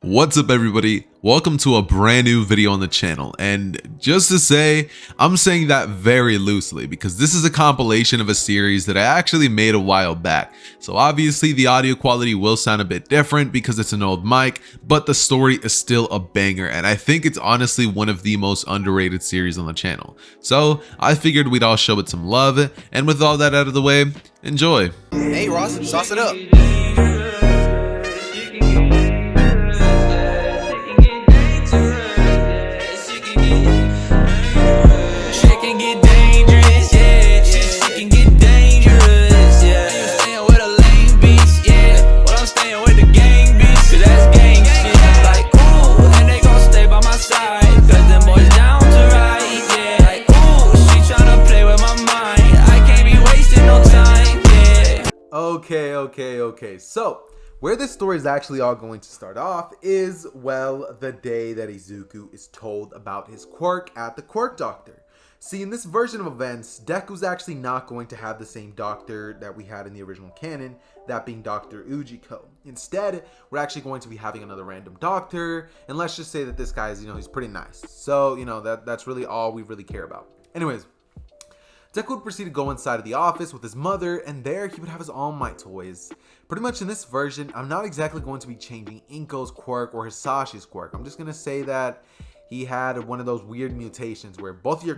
What's up everybody, welcome to a brand new video on the channel, and just to say, I'm saying that very loosely because this is a compilation of a series that I actually made a while back. So obviously the audio quality will sound a bit different because it's an old mic, but the story is still a banger and I think it's honestly one of the most underrated series on the channel. So I figured we'd all show it some love, and with all that out of the way, enjoy. Hey Ross, sauce it up. Okay. So, where this story is actually all going to start off is, well, the day that Izuku is told about his quirk at the quirk doctor. See, in this version of events, Deku's actually not going to have the same doctor that we had in the original canon, that being Dr. Ujiko. Instead, we're actually going to be having another random doctor, and let's just say that this guy is, he's pretty nice. So, that's really all we really care about. Anyways, Deku would proceed to go inside of the office with his mother, and there he would have his All Might toys. Pretty much in this version, I'm not exactly going to be changing Inko's quirk or Hisashi's quirk. I'm just going to say that he had one of those weird mutations where both of your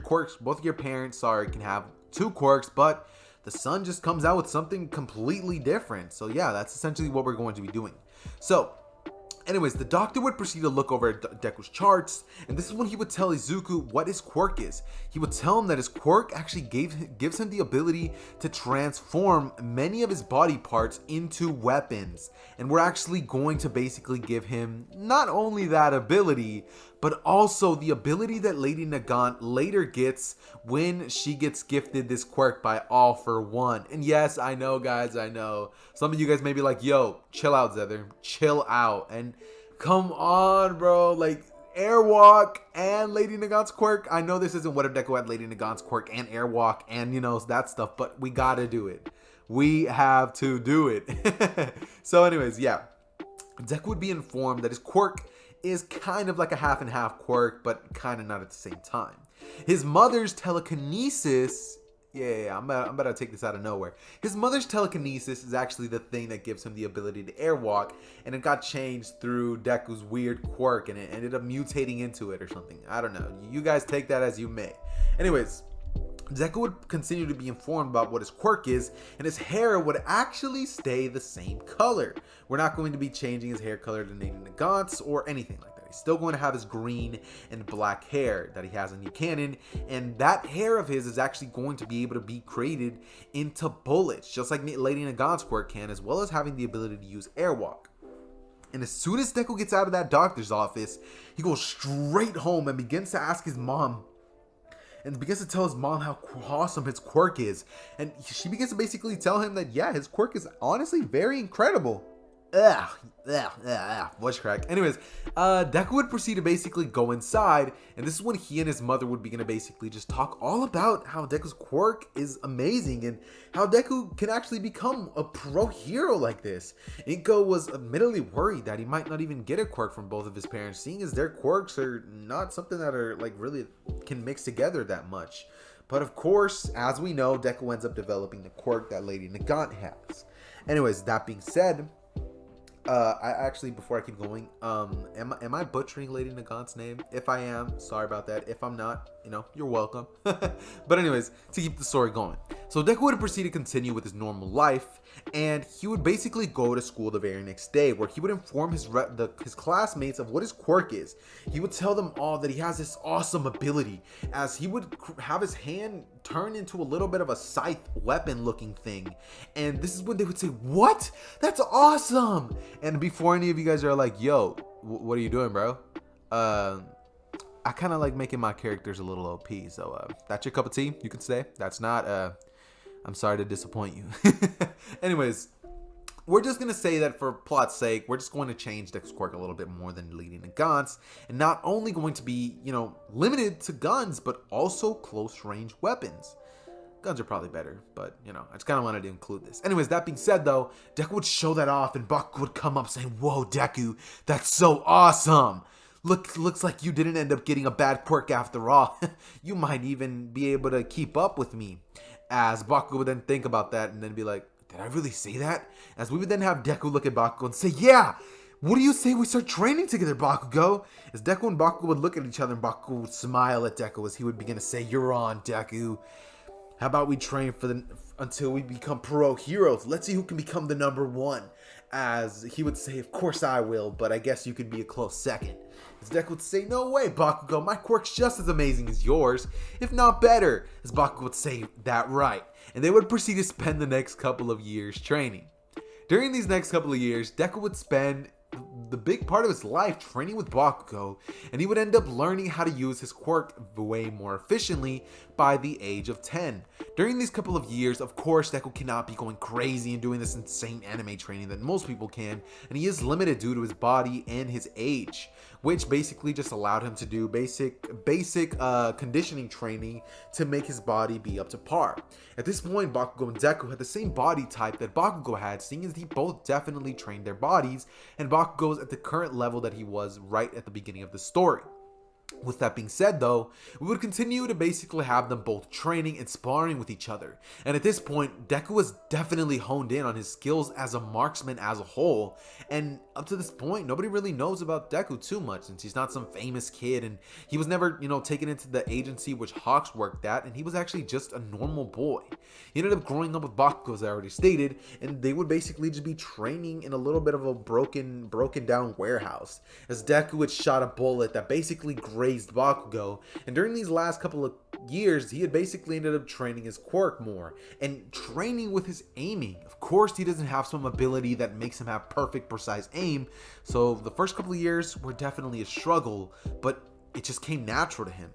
parents, can have two quirks, but the son just comes out with something completely different. So yeah, that's essentially what we're going to be doing. So anyways, the doctor would proceed to look over Deku's charts, and this is when he would tell Izuku what his quirk is. He would tell him that his quirk actually gives him the ability to transform many of his body parts into weapons. And we're actually going to basically give him not only that ability, but also the ability that Lady Nagant later gets when she gets gifted this quirk by All For One. And yes, I know guys, I know. Some of you guys may be like, yo, chill out Xehther, chill out. And come on bro, like Airwalk and Lady Nagant's quirk. I know this isn't What If Deku had Lady Nagant's quirk and Airwalk and that stuff, but we gotta do it. We have to do it. So anyways, yeah. Deku would be informed that his quirk is kind of like a half and half quirk, but kind of not at the same time. His mother's telekinesis, I'm about to take this out of nowhere. His mother's telekinesis is actually the thing that gives him the ability to airwalk, and it got changed through Deku's weird quirk, and it ended up mutating into it or something. I don't know. You guys take that as you may. Anyways, Deku would continue to be informed about what his quirk is, and his hair would actually stay the same color. We're not going to be changing his hair color to Lady Nagant's or anything like that. He's still going to have his green and black hair that he has in New Canon, and that hair of his is actually going to be able to be created into bullets, just like Lady Nagant's quirk can, as well as having the ability to use airwalk. And as soon as Deku gets out of that doctor's office, he goes straight home and begins to ask his mom, and begins to tell his mom how awesome his quirk is. And she begins to basically tell him that, yeah, his quirk is honestly very incredible. Voice crack. Anyways, Deku would proceed to basically go inside, and this is when he and his mother would begin to basically just talk all about how Deku's quirk is amazing and how Deku can actually become a pro hero like this. Inko was admittedly worried that he might not even get a quirk from both of his parents, seeing as their quirks are not something that are like really can mix together that much. But of course, as we know, Deku ends up developing the quirk that Lady Nagant has. Anyways, that being said, I actually, before I keep going, am I butchering Lady Nagant's name? If I am, sorry about that. If I'm not, you're welcome. But anyways, to keep the story going, so Deku would proceed to continue with his normal life, and he would basically go to school the very next day, where he would inform his classmates of what his quirk is. He would tell them all that he has this awesome ability, as he would have his hand turn into a little bit of a scythe weapon looking thing. And this is when they would say, what? That's awesome. And before any of you guys are like, yo, what are you doing, bro? I kind of like making my characters a little OP. So that's your cup of tea, you can say. That's not, I'm sorry to disappoint you. Anyways, we're just going to say that for plot's sake, we're just going to change Deku's quirk a little bit more than Lady Nagant's, and not only going to be, limited to guns, but also close range weapons. Guns are probably better, but, you know, I just kind of wanted to include this. Anyways, that being said, though, Deku would show that off, and Bakugo would come up saying, "Whoa, Deku, that's so awesome. Looks like you didn't end up getting a bad quirk after all. You might even be able to keep up with me." As Bakugo would then think about that and then be like, "Did I really say that?" As we would then have Deku look at Bakugo and say, "Yeah, what do you say we start training together, Bakugo?" As Deku and Bakugo would look at each other, and Bakugo would smile at Deku as he would begin to say, "You're on, Deku. How about we train until we become pro heroes? Let's see who can become the #1. As he would say, "Of course I will, but I guess you could be a close second." As Deku would say, "No way, Bakugo. My quirk's just as amazing as yours, if not better." As Bakugo would say, "That right." And they would proceed to spend the next couple of years training. During these next couple of years, Deku would spend the big part of his life training with Bakugo, and he would end up learning how to use his quirk way more efficiently by the age of 10. During these couple of years, of course, Deku cannot be going crazy and doing this insane anime training that most people can, and he is limited due to his body and his age, which basically just allowed him to do basic conditioning training to make his body be up to par. At this point, Bakugo and Deku had the same body type that Bakugo had, seeing as he both definitely trained their bodies, and Bakugo's at the current level that he was right at the beginning of the story. With that being said, though, we would continue to basically have them both training and sparring with each other. And at this point, Deku was definitely honed in on his skills as a marksman as a whole. And up to this point, nobody really knows about Deku too much, since he's not some famous kid, and he was never, taken into the agency which Hawks worked at, and he was actually just a normal boy. He ended up growing up with Bakugo, as I already stated, and they would basically just be training in a little bit of a broken down warehouse, as Deku had shot a bullet that basically grazed Bakugo, and during these last couple of years, he had basically ended up training his quirk more, and training with his aiming. Of course, he doesn't have some ability that makes him have perfect, precise aim, so the first couple of years were definitely a struggle, but it just came natural to him.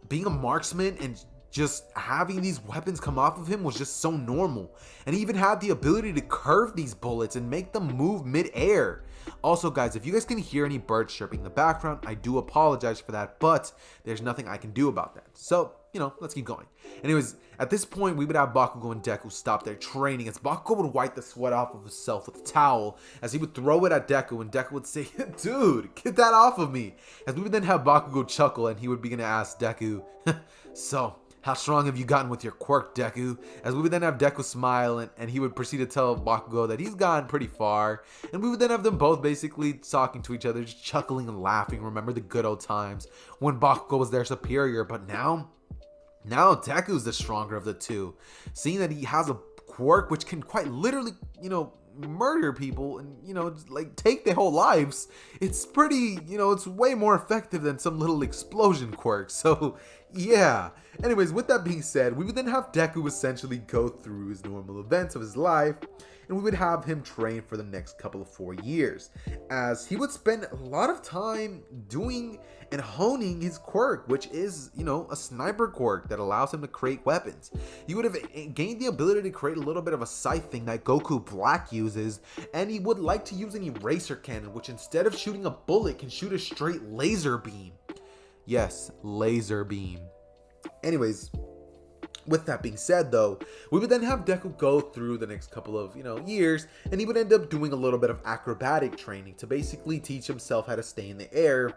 Being a marksman and just having these weapons come off of him was just so normal, and he even had the ability to curve these bullets and make them move mid-air. Also, guys, if you guys can hear any birds chirping in the background, I do apologize for that, but there's nothing I can do about that. So, let's keep going. Anyways, at this point, we would have Bakugo and Deku stop their training, as Bakugo would wipe the sweat off of himself with a towel, as he would throw it at Deku, and Deku would say, "Dude, get that off of me." As we would then have Bakugo chuckle, and he would begin to ask Deku, "So, how strong have you gotten with your quirk, Deku?" As we would then have Deku smile, and he would proceed to tell Bakugo that he's gotten pretty far. And we would then have them both basically talking to each other, just chuckling and laughing. Remember the good old times when Bakugo was their superior, but now Deku's the stronger of the two. Seeing that he has a quirk which can quite literally, murder people and, take their whole lives, it's pretty, it's way more effective than some little explosion quirk. So, yeah. Anyways, with that being said, we would then have Deku essentially go through his normal events of his life, and we would have him train for the next couple of 4 years, as he would spend a lot of time doing and honing his quirk, which is, a sniper quirk that allows him to create weapons. He would have gained the ability to create a little bit of a scythe thing that Goku Black uses, and he would like to use an eraser cannon, which instead of shooting a bullet, can shoot a straight laser beam. Yes, laser beam. Anyways, with that being said, though, we would then have Deku go through the next couple of, years, and he would end up doing a little bit of acrobatic training to basically teach himself how to stay in the air.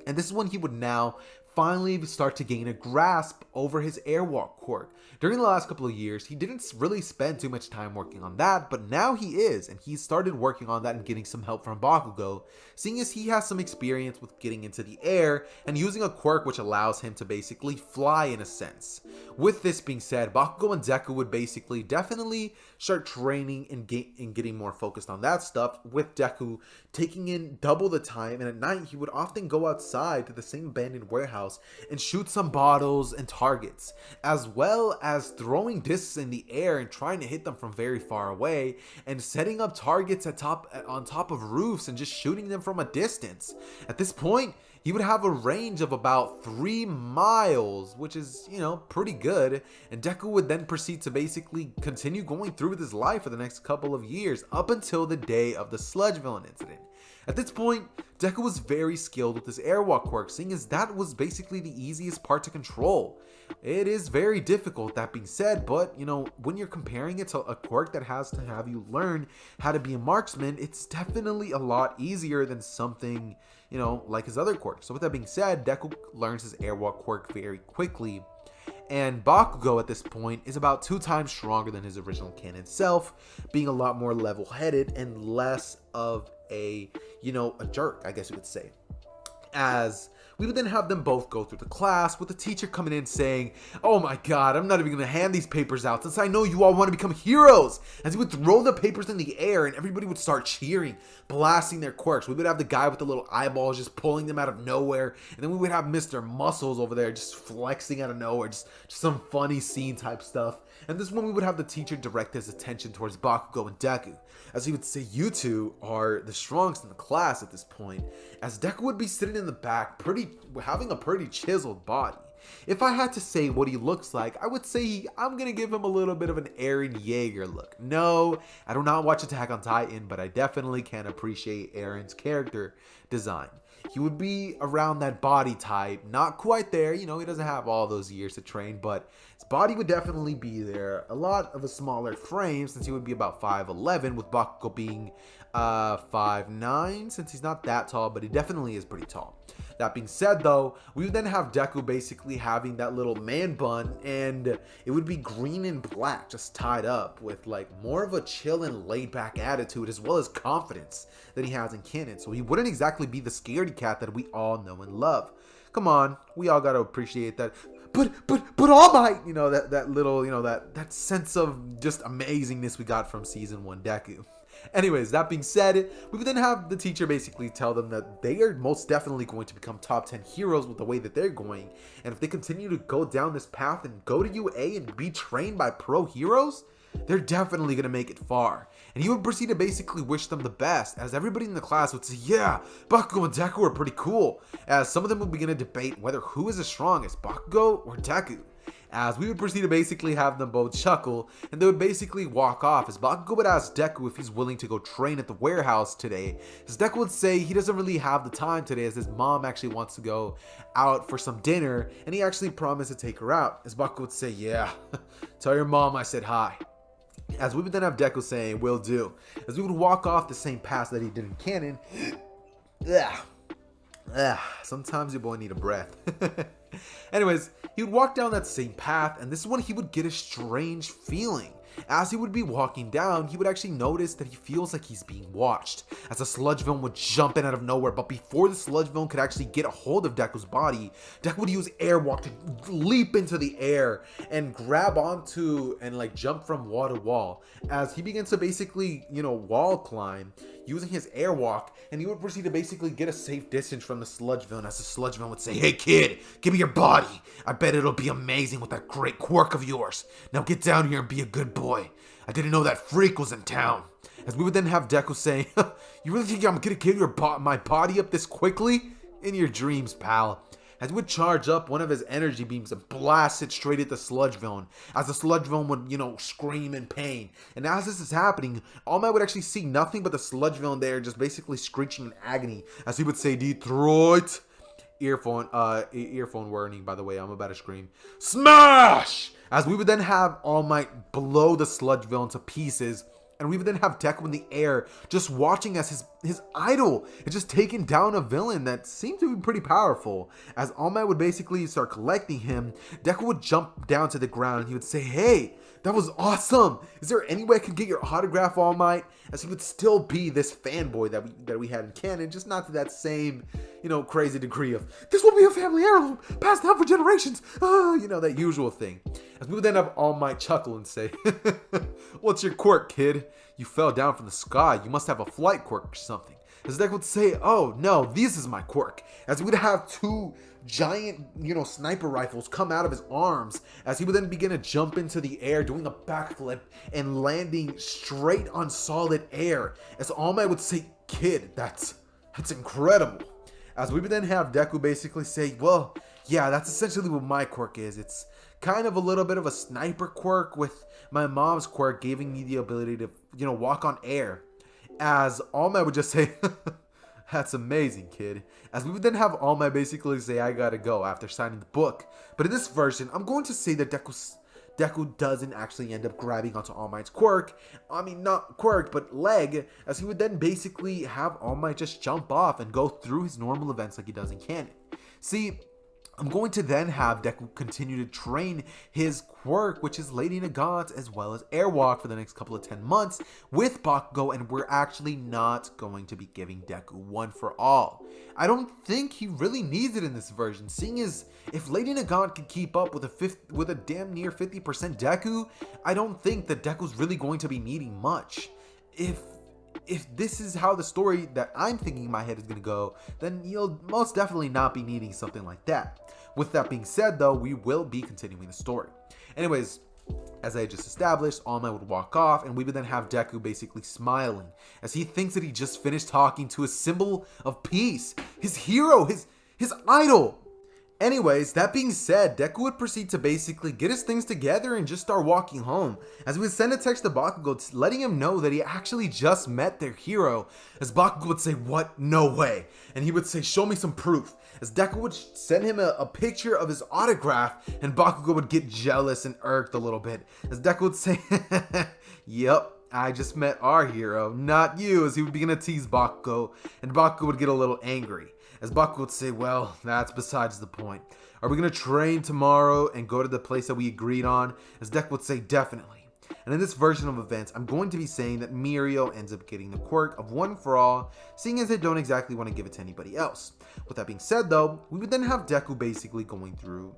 And this is when he would now finally start to gain a grasp over his airwalk quirk. During the last couple of years, he didn't really spend too much time working on that, but now he is, and he started working on that and getting some help from Bakugo, seeing as he has some experience with getting into the air and using a quirk which allows him to basically fly in a sense. With this being said, Bakugo and Deku would basically definitely start training and getting more focused on that stuff, with Deku taking in double the time, and at night he would often go outside to the same abandoned warehouse and shoot some bottles and targets, as well as throwing discs in the air and trying to hit them from very far away, and setting up targets on top of roofs and just shooting them from a distance. At this point, he would have a range of about 3 miles, which is, pretty good, and Deku would then proceed to basically continue going through with his life for the next couple of years, up until the day of the Sludge Villain incident. At this point, Deku was very skilled with his airwalk quirk, seeing as that was basically the easiest part to control. It is very difficult, that being said, but when you're comparing it to a quirk that has to have you learn how to be a marksman, it's definitely a lot easier than something, like his other quirk. So with that being said, Deku learns his airwalk quirk very quickly. And Bakugo at this point is about 2 times stronger than his original canon self, being a lot more level-headed and less of a jerk, I guess you could say. As we would then have them both go through the class with the teacher coming in saying, "Oh my god, I'm not even going to hand these papers out since I know you all want to become heroes." As he would throw the papers in the air and everybody would start cheering, blasting their quirks. We would have the guy with the little eyeballs just pulling them out of nowhere. And then we would have Mr. Muscles over there just flexing out of nowhere. Just some funny scene type stuff. And this one we would have the teacher direct his attention towards Bakugo and Deku, as he would say, "You two are the strongest in the class at this point," as Deku would be sitting in the back having a pretty chiseled body. If I had to say what he looks like, I would say I'm gonna give him a little bit of an Eren Yeager look. No, I do not watch Attack on Titan, but I definitely can appreciate Eren's character design. He would be around that body type, not quite there, he doesn't have all those years to train, but his body would definitely be there. A lot of a smaller frame, since he would be about 5'11", with Bakugo being 5'9", since he's not that tall, but he definitely is pretty tall. That being said, though, we would then have Deku basically having that little man bun, and it would be green and black, just tied up with more of a chill and laid back attitude, as well as confidence that he has in canon. So he wouldn't exactly be the scaredy cat that we all know and love. Come on, we all gotta appreciate that. But All Might, that little, that sense of just amazingness we got from season 1 Deku. Anyways, that being said, we would then have the teacher basically tell them that they are most definitely going to become top 10 heroes with the way that they're going. And if they continue to go down this path and go to UA and be trained by pro heroes, they're definitely going to make it far. And he would proceed to basically wish them the best, as everybody in the class would say, "Yeah, Bakugo and Deku are pretty cool," as some of them would begin to debate whether who is the strongest, Bakugo or Deku. As we would proceed to basically have them both chuckle, and they would basically walk off, as Bakugo would ask Deku if he's willing to go train at the warehouse today, as Deku would say he doesn't really have the time today, as his mom actually wants to go out for some dinner, and he actually promised to take her out, as Bakugo would say, "Yeah, tell your mom I said hi." As we would then have Deku saying, "Will do," as we would walk off the same path that he did in canon. Sometimes your boy need a breath. Anyways, he would walk down that same path, and this is when he would get a strange feeling. As he would be walking down, he would actually notice that he feels like he's being watched, as a sludge villain would jump in out of nowhere. But before the sludge villain could actually get a hold of Deku's body, Deku would use airwalk to leap into the air and grab onto and jump from wall to wall, as he begins to basically wall climb using his airwalk, and he would proceed to basically get a safe distance from the sludge villain, as the sludge villain would say, "Hey kid, give me your body. I bet it'll be amazing with that great quirk of yours. Now get down here and be a good boy. I didn't know that freak was in town." As we would then have Deku saying, "You really think I'm gonna give my body up this quickly? In your dreams, pal." As he would charge up one of his energy beams and blast it straight at the sludge villain, as the sludge villain would, scream in pain. And as this is happening, All Might would actually see nothing but the sludge villain there, just basically screeching in agony, as he would say, "Detroit." Earphone warning, by the way, I'm about to scream. "Smash!" As we would then have All Might blow the sludge villain to pieces, and we would then have Deku in the air, just watching as his idol had just taken down a villain that seemed to be pretty powerful. As All Might would basically start collecting him, Deku would jump down to the ground and he would say, "Hey, that was awesome. Is there any way I could get your autograph, All Might?" As he would still be this fanboy that we had in canon, just not to that same, crazy degree of, "This will be a family heirloom, passed down for generations." That usual thing. As we would then have All Might chuckle and say, "What's your quirk, kid? You fell down from the sky. You must have a flight quirk or something." As Deku would say, "Oh no, this is my quirk." As we would have 2 giant, sniper rifles come out of his arms, as he would then begin to jump into the air, doing a backflip and landing straight on solid air. As All Might would say, "Kid, that's incredible." As we would then have Deku basically say, "Well, yeah, that's essentially what my quirk is. It's kind of a little bit of a sniper quirk, with my mom's quirk giving me the ability to, walk on air." As All Might would just say, That's amazing, kid. As we would then have All Might basically say, I gotta go after signing the book. But in this version, I'm going to say that Deku doesn't actually end up grabbing onto All Might's quirk. I mean, not quirk, but leg, as he would then basically have All Might just jump off and go through his normal events like he does in canon. See, I'm going to then have Deku continue to train his quirk, which is Lady Nagants, as well as Airwalk for the next couple of 10 months with Bakugo, and we're actually not going to be giving Deku one for all. I don't think he really needs it in this version, seeing as if Lady Nagant can keep up with a damn near 50% Deku, I don't think that Deku's really going to be needing much. If this is how the story that I'm thinking in my head is going to go, then you'll most definitely not be needing something like that. With that being said, though, we will be continuing the story. Anyways, as I just established, All Might would walk off, and we would then have Deku basically smiling as he thinks that he just finished talking to a symbol of peace, his hero, his idol. Anyways, that being said, Deku would proceed to basically get his things together and just start walking home, as we would send a text to Bakugo letting him know that he actually just met their hero, as Bakugo would say, what? No way. And he would say, show me some proof, as Deku would send him a picture of his autograph, and Bakugo would get jealous and irked a little bit, as Deku would say, yep, I just met our hero, not you, as he would begin to tease Bakugo, and Bakugo would get a little angry. As Bakugo would say, well, that's besides the point. Are we going to train tomorrow and go to the place that we agreed on? As Deku would say, definitely. And in this version of events, I'm going to be saying that Mirio ends up getting the quirk of One for All, seeing as they don't exactly want to give it to anybody else. With that being said, though, we would then have Deku basically going through,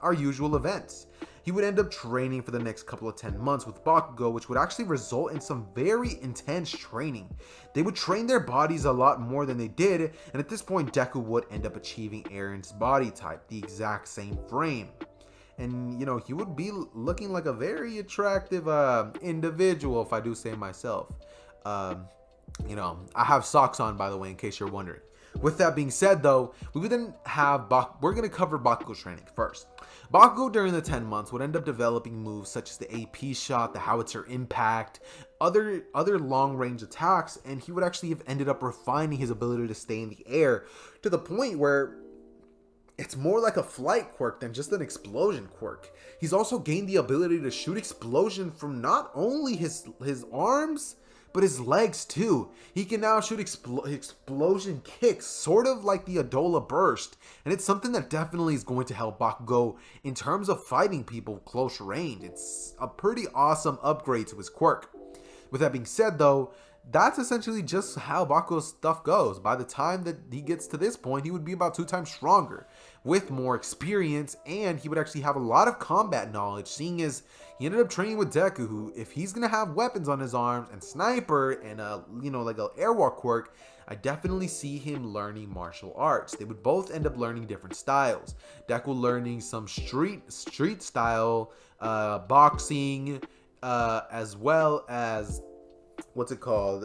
our usual events. He would end up training for the next couple of 10 months with Bakugo, which would actually result in some very intense training. They would train their bodies a lot more than they did, and at this point, Deku would end up achieving Eren's body type, the exact same frame. And, he would be looking like a very attractive individual, if I do say myself. I have socks on, by the way, in case you're wondering. With that being said, though, we would then have we're going to cover Bakugo's training first. Bakugo during the 10 months would end up developing moves such as the AP shot, the howitzer impact, other long-range attacks, and he would actually have ended up refining his ability to stay in the air to the point where it's more like a flight quirk than just an explosion quirk. He's also gained the ability to shoot explosion from not only his arms, but his legs too. He can now shoot explosion kicks, sort of like the Adola burst, and it's something that definitely is going to help Bakugo in terms of fighting people close range. It's a pretty awesome upgrade to his quirk. With that being said, though, that's essentially just how Bakugo's stuff goes. By the time that he gets to this point, he would be about 2 times stronger, with more experience, and he would actually have a lot of combat knowledge, seeing as he ended up training with Deku, who, if he's gonna have weapons on his arms and sniper and like a airwalk quirk, I definitely see him learning martial arts. They would both end up learning different styles. Deku learning some street style boxing, as well as what's it called?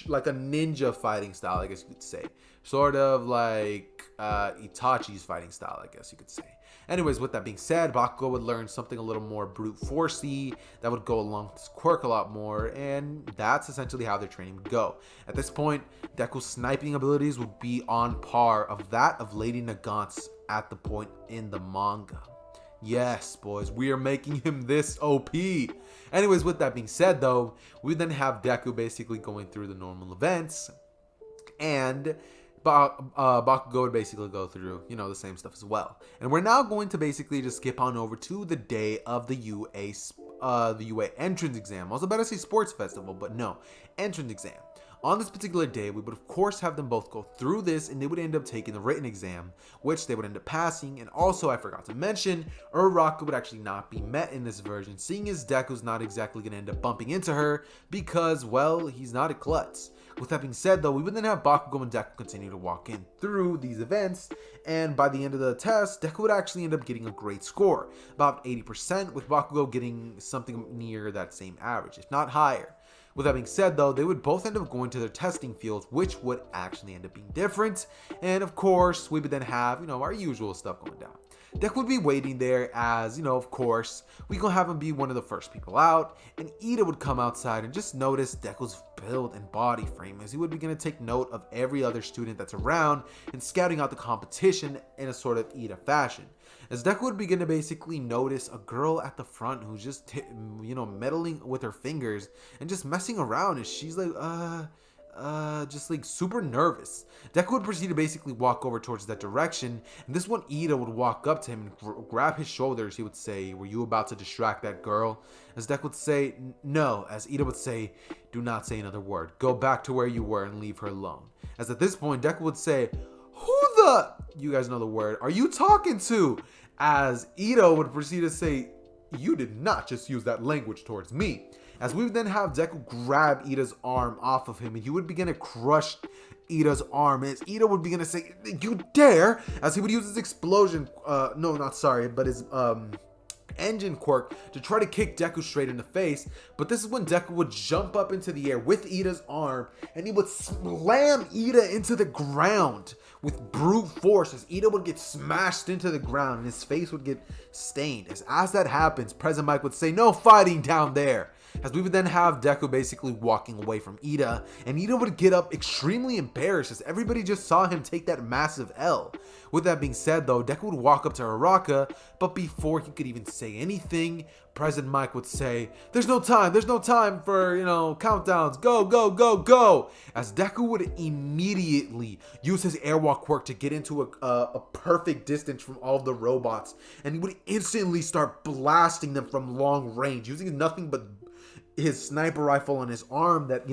Like a ninja fighting style, I guess you could say. Sort of like Itachi's fighting style, I guess you could say. Anyways, with that being said, Bakugo would learn something a little more brute forcey that would go along with his quirk a lot more, and that's essentially how their training would go. At this point, Deku's sniping abilities would be on par of that of Lady Nagants at the point in the manga. Yes, boys, we are making him this OP. Anyways, with that being said, though, we then have Deku basically going through the normal events, and Bakugo would basically go through, the same stuff as well. And we're now going to basically just skip on over to the day of the UA entrance exam. I was about to say sports festival, but no, entrance exam. On this particular day, we would of course have them both go through this, and they would end up taking the written exam, which they would end up passing. And also, I forgot to mention, Uraraka would actually not be met in this version, seeing as Deku's not exactly going to end up bumping into her because, well, he's not a klutz. With that being said, though, we would then have Bakugo and Deku continue to walk in through these events, and by the end of the test, Deku would actually end up getting a great score, about 80%, with Bakugo getting something near that same average, if not higher. With that being said, though, they would both end up going to their testing fields, which would actually end up being different, and of course, we would then have, our usual stuff going down. Deku would be waiting there as, of course, we gonna have him be one of the first people out, and Ida would come outside and just notice Deku's build and body frame, as he would begin to take note of every other student that's around and scouting out the competition in a sort of Ida fashion. As Deku would begin to basically notice a girl at the front who's just, meddling with her fingers and just messing around, and she's like, just like super nervous. Deku would proceed to basically walk over towards that direction, and this one Ida would walk up to him and grab his shoulders. He would say, "Were you about to distract that girl?" As Deku would say, "No." As Ida would say, "Do not say another word. Go back to where you were and leave her alone." As at this point, Deku would say, "Who the," you guys know the word, "are you talking to?" As Ida would proceed to say, "You did not just use that language towards me." As we would then have Deku grab Ida's arm off of him, and he would begin to crush Ida's arm. As Ida would begin to say, "You dare!" As he would use his explosion, his engine quirk to try to kick Deku straight in the face. But this is when Deku would jump up into the air with Ida's arm, and he would slam Ida into the ground with brute force, as Ida would get smashed into the ground and his face would get stained. As that happens, President Mike would say, "No fighting down there." As we would then have Deku basically walking away from Ida, and Ida would get up extremely embarrassed as everybody just saw him take that massive L. With that being said though, Deku would walk up to Araka, but before he could even say anything, President Mike would say, there's no time for, countdowns, go, go, go, go." As Deku would immediately use his airwalk quirk to get into a perfect distance from all of the robots, and he would instantly start blasting them from long range, using nothing but his sniper rifle on his arm that,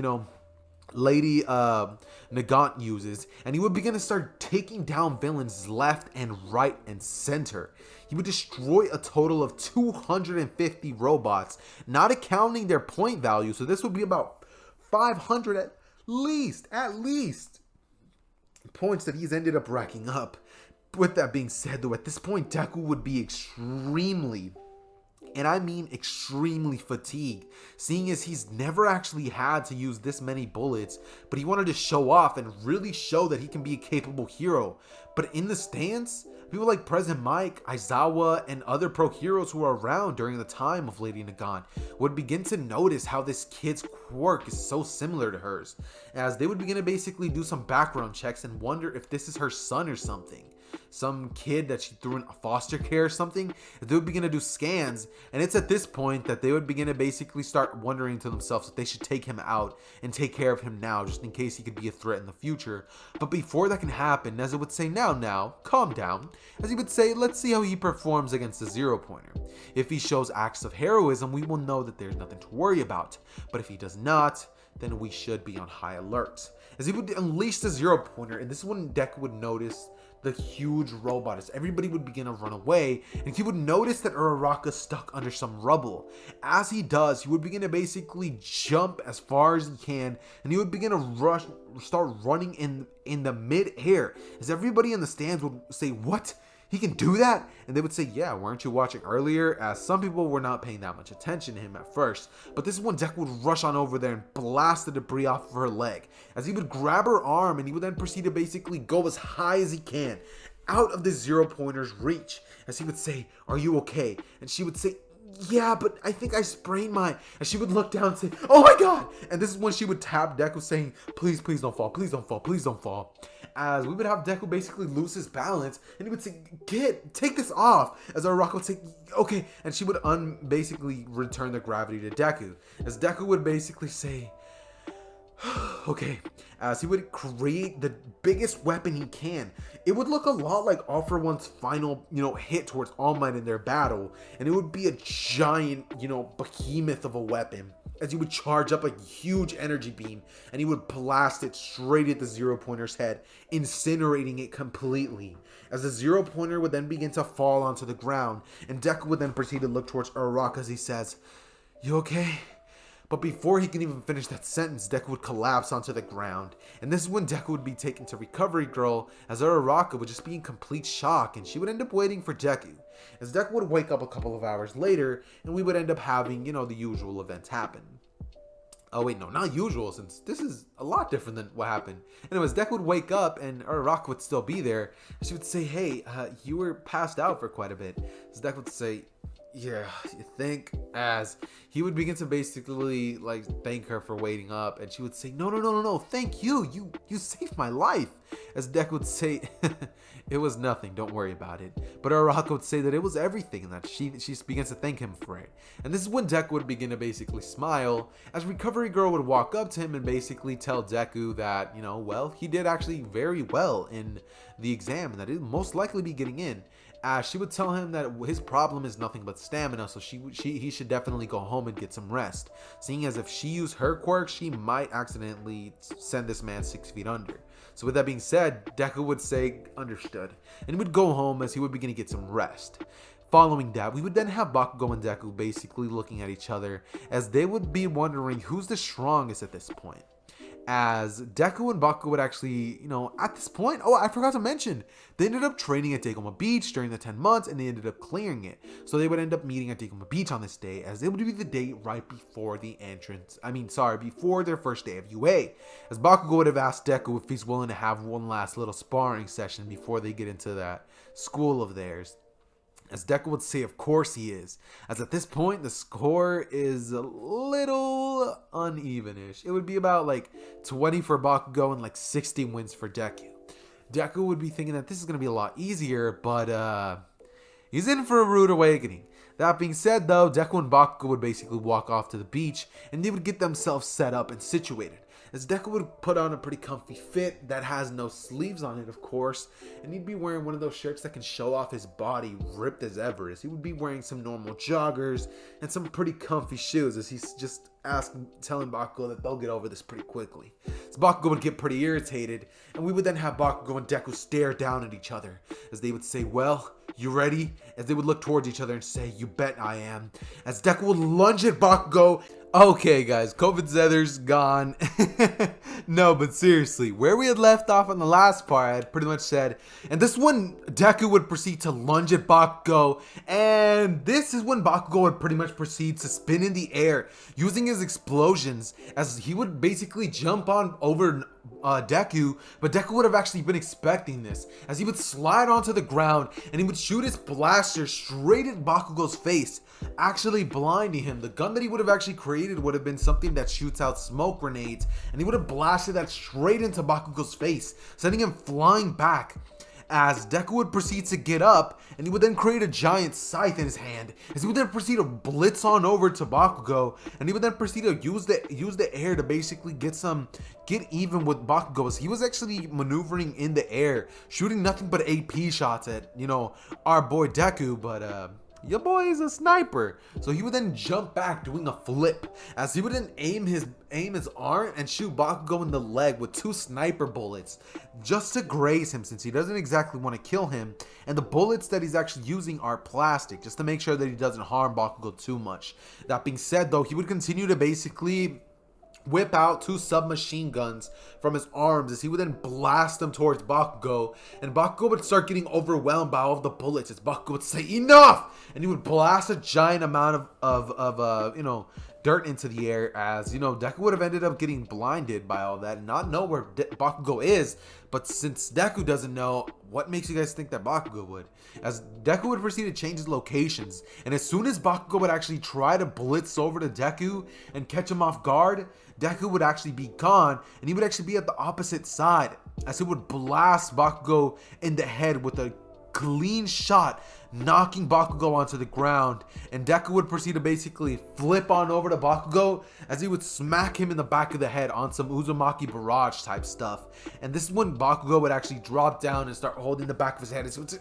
Lady Nagant uses, and he would begin to start taking down villains left and right and center. He would destroy a total of 250 robots, not accounting their point value, so this would be about 500 at least points that he's ended up racking up. With that being said though, at this point Deku would be extremely, and I mean extremely, fatigued, seeing as he's never actually had to use this many bullets, but he wanted to show off and really show that he can be a capable hero. But in the stands, people like President Mike, Aizawa, and other pro heroes who were around during the time of Lady Nagant would begin to notice how this kid's quirk is so similar to hers, as they would begin to basically do some background checks and wonder if this is her son or something. Some kid that she threw in foster care or something. They would begin to do scans, and it's at this point that they would begin to basically start wondering to themselves if they should take him out and take care of him now, just in case he could be a threat in the future. But before that can happen, Neza would say, now, calm down. As he would say, let's see how he performs against the 0-pointer. If he shows acts of heroism, we will know that there's nothing to worry about. But if he does not, then we should be on high alert. As he would unleash the 0-pointer, and this is when Deku would notice the huge robot, as everybody would begin to run away, and he would notice that Uraraka stuck under some rubble. As he does, he would begin to basically jump as far as he can, and he would begin to start running in the mid-air, as everybody in the stands would say, "What? He can do that?" And they would say, "Yeah, weren't you watching earlier?" As some people were not paying that much attention to him at first. But this is when Deku would rush on over there and blast the debris off of her leg, as he would grab her arm, and he would then proceed to basically go as high as he can out of the 0-pointer's reach. As he would say, "Are you okay?" And she would say, "Yeah, but I think I sprained my..." And she would look down and say, "Oh my god!" And this is when she would tap Deku, saying, please don't fall, please don't fall, please don't fall. As we would have Deku basically lose his balance, and he would say, "Kid, take this off." As Araka would say, "Okay." And she would basically return the gravity to Deku. As Deku would basically say, "Okay." As he would create the biggest weapon he can. It would look a lot like All For One's final, hit towards All Might in their battle. And it would be a giant, behemoth of a weapon. As he would charge up a huge energy beam, and he would blast it straight at the 0-pointer's head, incinerating it completely. As the 0-pointer would then begin to fall onto the ground, and Deku would then proceed to look towards Uraraka as he says, "You okay?" But before he can even finish that sentence, Deku would collapse onto the ground. And this is when Deku would be taken to Recovery Girl, as Uraraka would just be in complete shock, and she would end up waiting for Deku. As Deku would wake up a couple of hours later, and we would end up having, the usual events happen. Oh wait, no, not usual, since this is a lot different than what happened. Anyways, Deku would wake up, and Uraraka would still be there. She would say, "Hey, you were passed out for quite a bit." So Deku would say, Yeah, you think, as he would begin to basically like thank her for waiting up, and she would say, "No, no, no, no, no, thank you. You saved my life." As Deku would say, "It was nothing. Don't worry about it." But Araka would say that it was everything, and that she begins to thank him for it. And this is when Deku would begin to basically smile, as Recovery Girl would walk up to him and basically tell Deku that, you know, well, he did actually very well in the exam, and that he'd most likely be getting in. She would tell him that his problem is nothing but stamina, so he should definitely go home and get some rest. Seeing as if she used her quirk, she might accidentally send this man 6 feet under. So with that being said, Deku would say, understood, and would go home as he would begin to get some rest. Following that, we would then have Bakugo and Deku basically looking at each other, as they would be wondering who's the strongest at this point. As Deku and Bakugo would actually, you know, at this point, oh, I forgot to mention, they ended up training at Dagoma Beach during the 10 months, and they ended up clearing it. So they would end up meeting at Dagoma Beach on this day, as it would be the day right before before their first day of UA. As Bakugo would have asked Deku if he's willing to have one last little sparring session before they get into that school of theirs. As Deku would say, of course he is, as at this point the score is a little uneven-ish. It would be about like 20 for Bakugo and like 60 wins for Deku. Deku would be thinking that this is going to be a lot easier, but he's in for a rude awakening. That being said though, Deku and Bakugo would basically walk off to the beach, and they would get themselves set up and situated. As Deku would put on a pretty comfy fit that has no sleeves on it, of course, and he'd be wearing one of those shirts that can show off his body ripped as ever, as he would be wearing some normal joggers and some pretty comfy shoes, as he's just telling Bakugo that they'll get over this pretty quickly. So Bakugo would get pretty irritated, and we would then have Bakugo and Deku stare down at each other, as they would say, "Well, you ready?" As they would look towards each other and say, "You bet I am." As Deku would lunge at Bakugo. Okay, guys, Xehther's gone. No, but seriously, where we had left off on the last part, I had pretty much said, and this one, Deku would proceed to lunge at Bakugo, and this is when Bakugo would pretty much proceed to spin in the air, using his explosions, as he would basically jump on over Deku, but Deku would have actually been expecting this, as he would slide onto the ground, and he would shoot his blaster straight at Bakugo's face, actually blinding him. The gun that he would have actually created would have been something that shoots out smoke grenades, and he would have blasted that straight into Bakugo's face, sending him flying back. As Deku would proceed to get up, and he would then create a giant scythe in his hand, as he would then proceed to blitz on over to Bakugo, and he would then proceed to use the air to basically get even with Bakugo, as he was actually maneuvering in the air, shooting nothing but AP shots at, you know, our boy Deku, but your boy is a sniper. So he would then jump back doing a flip, as he would then aim his arm and shoot Bakugo in the leg with 2 sniper bullets just to graze him, since he doesn't exactly want to kill him, and the bullets that he's actually using are plastic, just to make sure that he doesn't harm Bakugo too much. That being said though, he would continue to basically whip out 2 submachine guns from his arms, as he would then blast them towards Bakugo, and Bakugo would start getting overwhelmed by all of the bullets, as Bakugo would say enough, and he would blast a giant amount of you know, dirt into the air, as, you know, Deku would have ended up getting blinded by all that and not know where Bakugo is. But since Deku doesn't know, what makes you guys think that Bakugo would? As Deku would proceed to change his locations, and as soon as Bakugo would actually try to blitz over to Deku and catch him off guard, Deku would actually be gone, and he would actually be at the opposite side, as he would blast Bakugo in the head with a clean shot, knocking Bakugo onto the ground, and Deku would proceed to basically flip on over to Bakugo, as he would smack him in the back of the head on some Uzumaki barrage type stuff. And this is when Bakugo would actually drop down and start holding the back of his head, and he would say,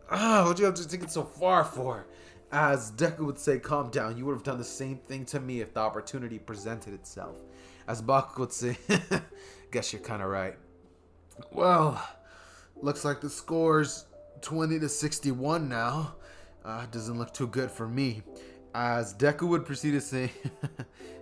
what'd you have to take it so far for? As Deku would say, calm down, you would have done the same thing to me if the opportunity presented itself. As Bakugo would say, guess you're kinda right. Well, looks like the score's 20-61 now. Doesn't look too good for me. As Deku would proceed to say,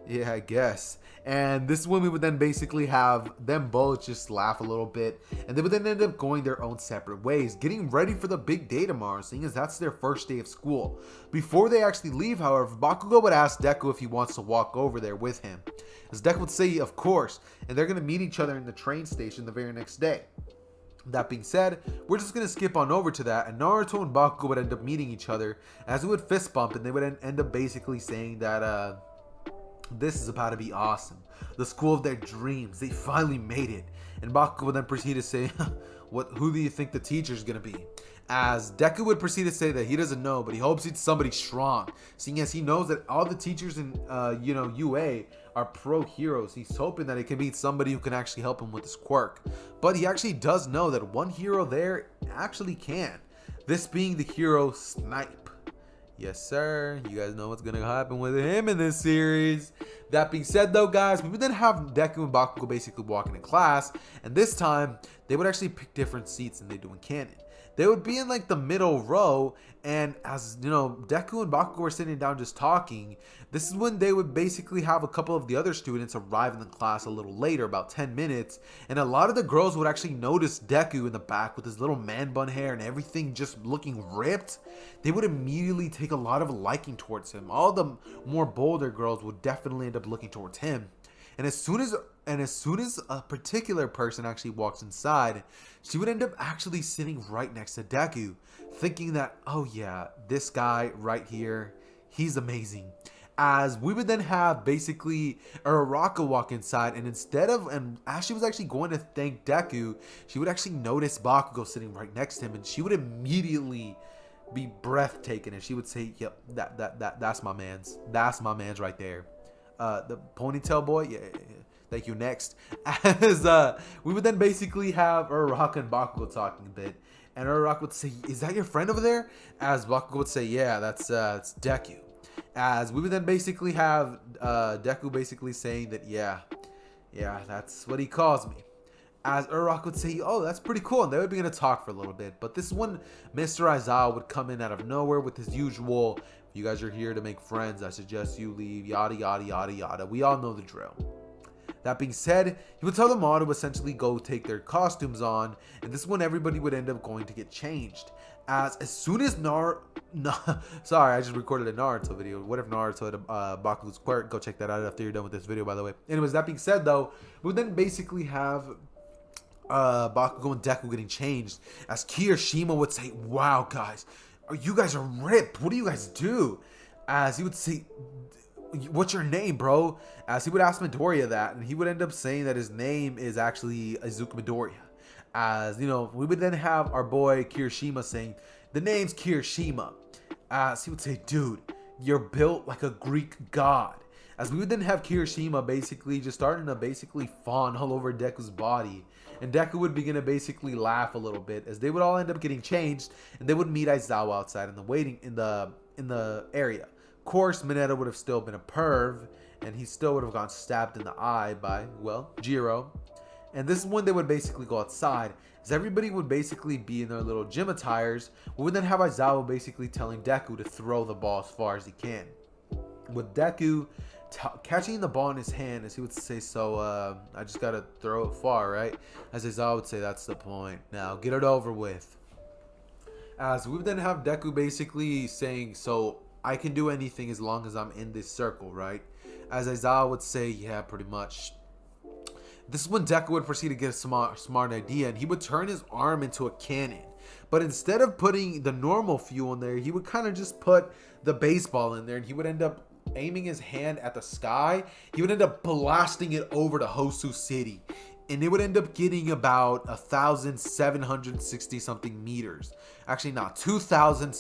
yeah, I guess. And this is when we would then basically have them both just laugh a little bit, and they would then end up going their own separate ways, getting ready for the big day tomorrow, seeing as that's their first day of school. Before they actually leave, however, Bakugo would ask Deku if he wants to walk over there with him, as Deku would say, of course, and they're going to meet each other in the train station the very next day. That being said, we're just gonna skip on over to that, and Naruto and Bakugo would end up meeting each other as they would fist bump, and they would end up basically saying that this is about to be awesome. The school of their dreams. They finally made it. And Bakugo would then proceed to say, who do you think the teacher's gonna be? As Deku would proceed to say that he doesn't know, but he hopes it's somebody strong, seeing as he knows that all the teachers in UA are pro heroes. He's hoping that it can be somebody who can actually help him with his quirk. But he actually does know that one hero there actually can. This being the hero Snipe. Yes, sir. You guys know what's gonna happen with him in this series. That being said, though, guys, we would then have Deku and Bakugo basically walking in class, and this time they would actually pick different seats than they do in canon. They would be in like the middle row, and as you know, Deku and Bakugo were sitting down just talking. This is when they would basically have a couple of the other students arrive in the class a little later, about 10 minutes, and a lot of the girls would actually notice Deku in the back with his little man bun hair and everything just looking ripped. They would immediately take a lot of liking towards him. All the more bolder girls would definitely end up looking towards him. And as soon as a particular person actually walks inside, she would end up actually sitting right next to Deku, thinking that, oh yeah, this guy right here, he's amazing. As we would then have basically Uraraka walk inside, and as she was actually going to thank Deku, she would actually notice Bakugo sitting right next to him, and she would immediately be breathtaking, and she would say, yep, that's my man's. That's my man's right there. The ponytail boy, yeah. Thank you. Next, as we would then basically have Uraraka and Bakugo talking a bit, and Uraraka would say, "Is that your friend over there?" As Bakugo would say, "Yeah, that's Deku." As we would then basically have Deku basically saying that, yeah, that's what he calls me. As Uraraka would say, "Oh, that's pretty cool," and they would begin to talk for a little bit. But this is when Mr. Aizawa would come in out of nowhere with his usual, "You guys are here to make friends. I suggest you leave." Yada yada yada yada. We all know the drill. That being said, he would tell them all to essentially go take their costumes on, and this is when everybody would end up going to get changed. As soon as sorry, I just recorded a Naruto video. What if Naruto had Bakugo's quirk? Go check that out after you're done with this video, by the way. Anyways, that being said, though, we would then basically have Bakugo and Deku getting changed, as Kirishima would say, "Wow, guys, you guys are ripped. What do you guys do?" As he would say, "What's your name, bro?" As he would ask Midoriya that, and he would end up saying that his name is actually Izuku Midoriya. As you know, we would then have our boy Kirishima saying, "The name's Kirishima." As he would say, "Dude, you're built like a Greek god." As we would then have Kirishima basically just starting to basically fawn all over Deku's body, and Deku would begin to basically laugh a little bit, as they would all end up getting changed, and they would meet Aizawa outside in the area. Of course, Mineta would have still been a perv, and he still would have gotten stabbed in the eye by, well, Jiro. And this is when they would basically go outside, as everybody would basically be in their little gym attires. We would then have Aizawa basically telling Deku to throw the ball as far as he can, with Deku catching the ball in his hand, as he would say, "So, I just gotta throw it far, right?" As Aizawa would say, "That's the point. Now, get it over with." As we would then have Deku basically saying, "So, I can do anything as long as I'm in this circle, right?" As Aizawa would say, "Yeah, pretty much." This is when Deku would proceed to get a smart idea, and he would turn his arm into a cannon. But instead of putting the normal fuel in there, he would kind of just put the baseball in there, and he would end up aiming his hand at the sky. He would end up blasting it over to Hosu City, and it would end up getting about 1,760 something meters. Actually, not 3,000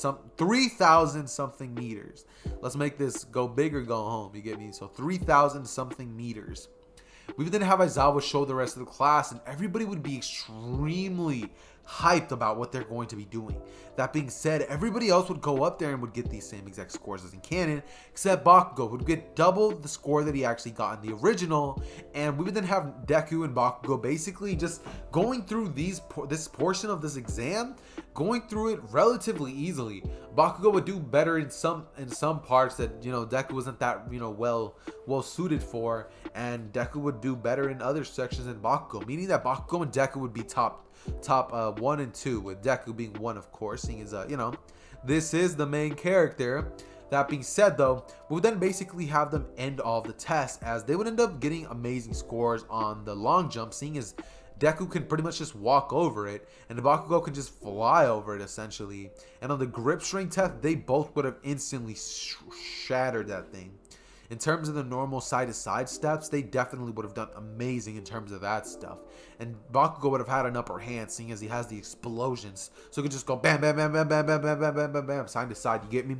something meters. Let's make this go big or go home. You get me? So 3,000 something meters. We would then have Aizawa show the rest of the class, and everybody would be extremely hyped about what they're going to be doing. That being said, everybody else would go up there and would get these same exact scores as in canon, except Bakugo would get double the score that he actually got in the original. And we would then have Deku and Bakugo basically just going through this portion of this exam, going through it relatively easily. Bakugo would do better in some parts that, you know, Deku wasn't that, you know, well suited for, and Deku would do better in other sections than Bakugo, meaning that Bakugo and Deku would be top 1 and 2, with Deku being 1, of course, seeing as you know, this is the main character. That being said, though, we would then basically have them end all of the tests, as they would end up getting amazing scores on the long jump, seeing as Deku can pretty much just walk over it, and the Bakugo can just fly over it essentially. And on the grip strength test, they both would have instantly shattered that thing. In terms of the normal side-to-side steps, they definitely would have done amazing in terms of that stuff. And Bakugo would have had an upper hand, seeing as he has the explosions. So he could just go bam, bam, bam, bam, bam, bam, bam, bam, bam, bam, bam, side to side, you get me?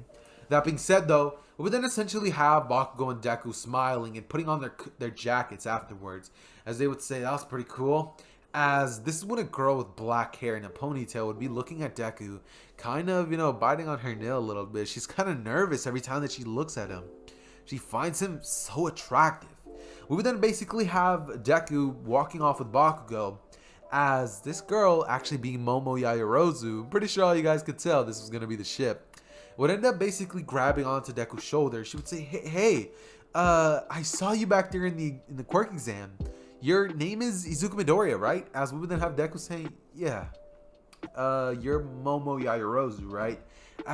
That being said, though, we would then essentially have Bakugo and Deku smiling and putting on their jackets afterwards. As they would say, that was pretty cool. As this is when a girl with black hair and a ponytail would be looking at Deku, kind of, biting on her nail a little bit. She's kind of nervous every time that she looks at him. She finds him so attractive. We would then basically have Deku walking off with Bakugo, as this girl, actually being Momo Yaoyorozu, I'm pretty sure all you guys could tell this was going to be the ship, would end up basically grabbing onto Deku's shoulder. She would say, hey, I saw you back there in the quirk exam. Your name is Izuku Midoriya, right? As we would then have Deku saying, yeah, you're Momo Yaoyorozu, right?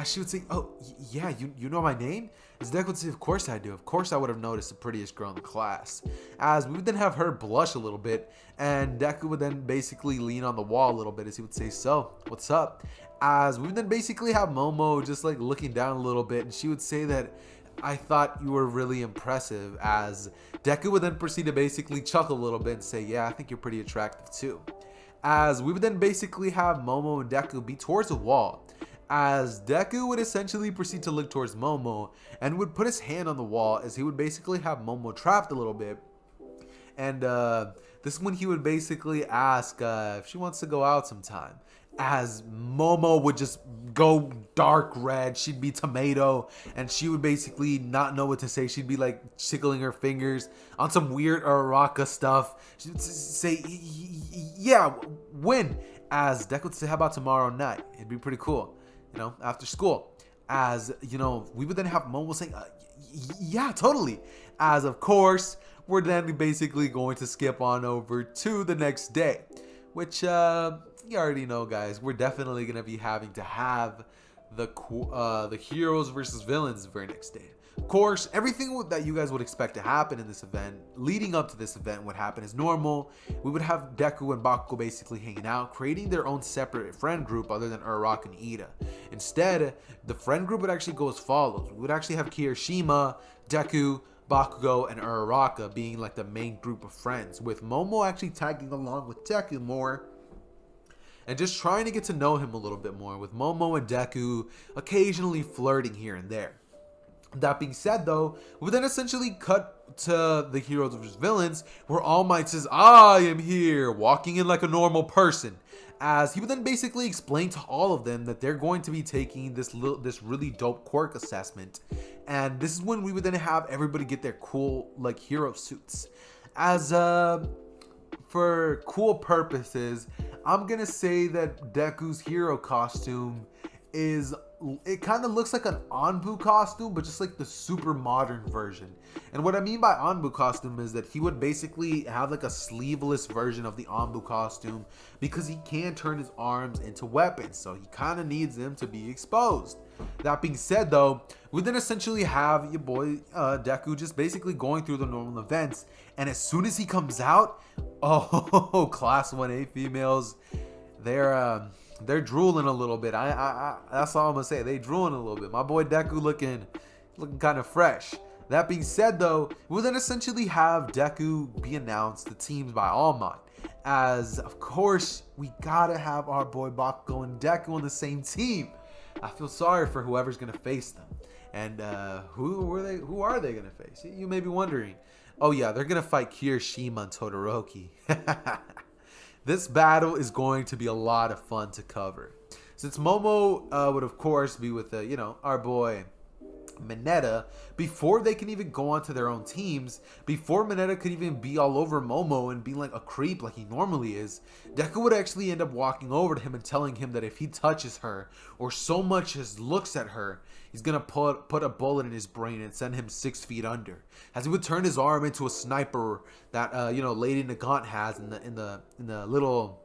She would say, oh, yeah, you know my name? As Deku would say, of course I do. Of course I would have noticed the prettiest girl in the class. As we would then have her blush a little bit, and Deku would then basically lean on the wall a little bit as he would say, so, what's up? As we would then basically have Momo just like looking down a little bit, and she would say that, I thought you were really impressive. As Deku would then proceed to basically chuckle a little bit and say, yeah, I think you're pretty attractive too. As we would then basically have Momo and Deku be towards the wall, as Deku would essentially proceed to look towards Momo and would put his hand on the wall, as he would basically have Momo trapped a little bit. And this is when he would basically ask if she wants to go out sometime. As Momo would just go dark red, she'd be tomato, and she would basically not know what to say. She'd be like tickling her fingers on some weird Araka stuff. She'd say, yeah, when? As Deku would say, how about tomorrow night? It'd be pretty cool, after school. As, we would then have Momo saying, yeah, totally. As, of course, we're then basically going to skip on over to the next day, which, you already know, guys, we're definitely going to be having to have the heroes versus villains the very next day. Of course, everything that you guys would expect to happen in this event, leading up to this event, would happen as normal. We would have Deku and Bakugo basically hanging out, creating their own separate friend group other than Uraraka and Ida. Instead, the friend group would actually go as follows. We would actually have Kirishima, Deku, Bakugo, and Uraraka being like the main group of friends, with Momo actually tagging along with Deku more and just trying to get to know him a little bit more, with Momo and Deku occasionally flirting here and there. That being said, though, we then essentially cut to the heroes versus villains, where All Might says, I am here, walking in like a normal person, as he would then basically explain to all of them that they're going to be taking this really dope quirk assessment. And this is when we would then have everybody get their cool like hero suits. As for cool purposes, I'm gonna say that Deku's hero costume is, it kind of looks like an Anbu costume, but just like the super modern version. And what I mean by Anbu costume is that he would basically have like a sleeveless version of the Anbu costume, because he can turn his arms into weapons, so he kind of needs them to be exposed. That being said, though, we then essentially have your boy Deku just basically going through the normal events, and as soon as he comes out, oh, class 1A females, they're drooling a little bit. That's all I'm gonna say. They drooling a little bit. My boy Deku looking kind of fresh. That being said, though, we'll then essentially have Deku be announced the teams by All Might. As of course, we gotta have our boy Bakugo and Deku on the same team. I feel sorry for whoever's gonna face them. And who are they gonna face? You may be wondering. Oh yeah, they're gonna fight Kirishima and Todoroki. This battle is going to be a lot of fun to cover. Since Momo would of course be with our boy Mineta, before they can even go onto their own teams, before Mineta could even be all over Momo and being like a creep like he normally is, Deku would actually end up walking over to him and telling him that if he touches her or so much as looks at her, he's gonna put a bullet in his brain and send him 6 feet under. As he would turn his arm into a sniper that Lady Nagant has in the little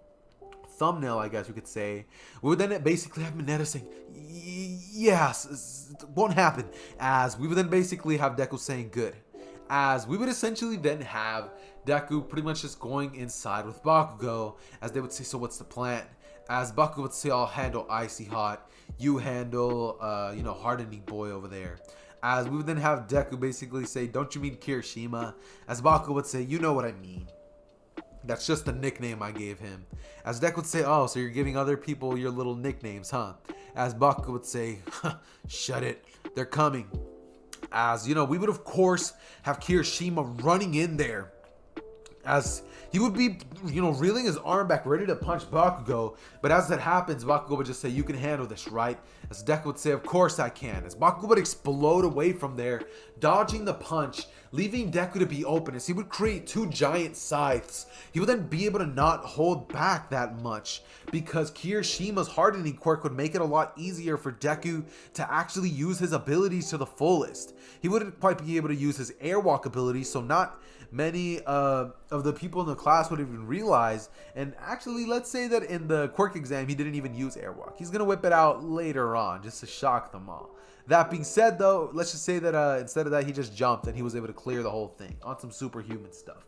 thumbnail, I guess we could say. We would then basically have Mineta saying, yes, it won't happen. As we would then basically have Deku saying good. as we would essentially then have Deku pretty much just going inside with Bakugo, as they would say, so what's the plan? As Bakugo would say, I'll handle Icy Hot, you handle, Hardening Boy over there. As we would then have Deku basically say, don't you mean Kirishima? As Bakugo would say, you know what I mean. That's just the nickname I gave him. As Deku would say, oh, so you're giving other people your little nicknames, huh? As Bakugo would say, shut it, they're coming. As, we would of course have Kirishima running in there, as he would be, reeling his arm back, ready to punch Bakugo. But as that happens, Bakugo would just say, you can handle this, right? As Deku would say, of course I can. As Bakugo would explode away from there, dodging the punch, leaving Deku to be open. As he would create two giant scythes, he would then be able to not hold back that much, because Kirishima's hardening quirk would make it a lot easier for Deku to actually use his abilities to the fullest. He wouldn't quite be able to use his airwalk ability, so not many of the people in the class would even realize. And actually, let's say that in the quirk exam he didn't even use airwalk. He's gonna whip it out later on just to shock them all. That being said, though, let's just say that instead of that, he just jumped and he was able to clear the whole thing on some superhuman stuff.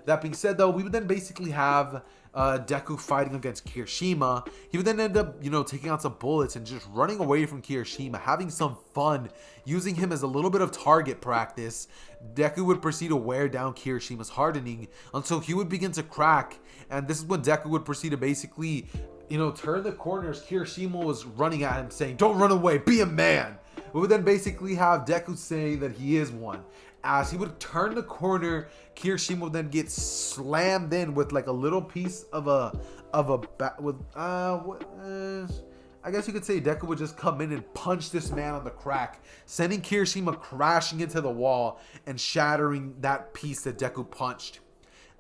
That being said, though, we would then basically have Deku fighting against Kirishima. He would then end up, taking out some bullets and just running away from Kirishima, having some fun, using him as a little bit of target practice. Deku would proceed to wear down Kirishima's hardening until he would begin to crack. And this is when Deku would proceed to basically, turn the corners. Kirishima was running at him saying, don't run away, be a man. We would then basically have Deku say that he is one. As he would turn the corner, Kirishima would then get slammed in with like a little piece of I guess you could say Deku would just come in and punch this man on the crack, sending Kirishima crashing into the wall and shattering that piece that Deku punched.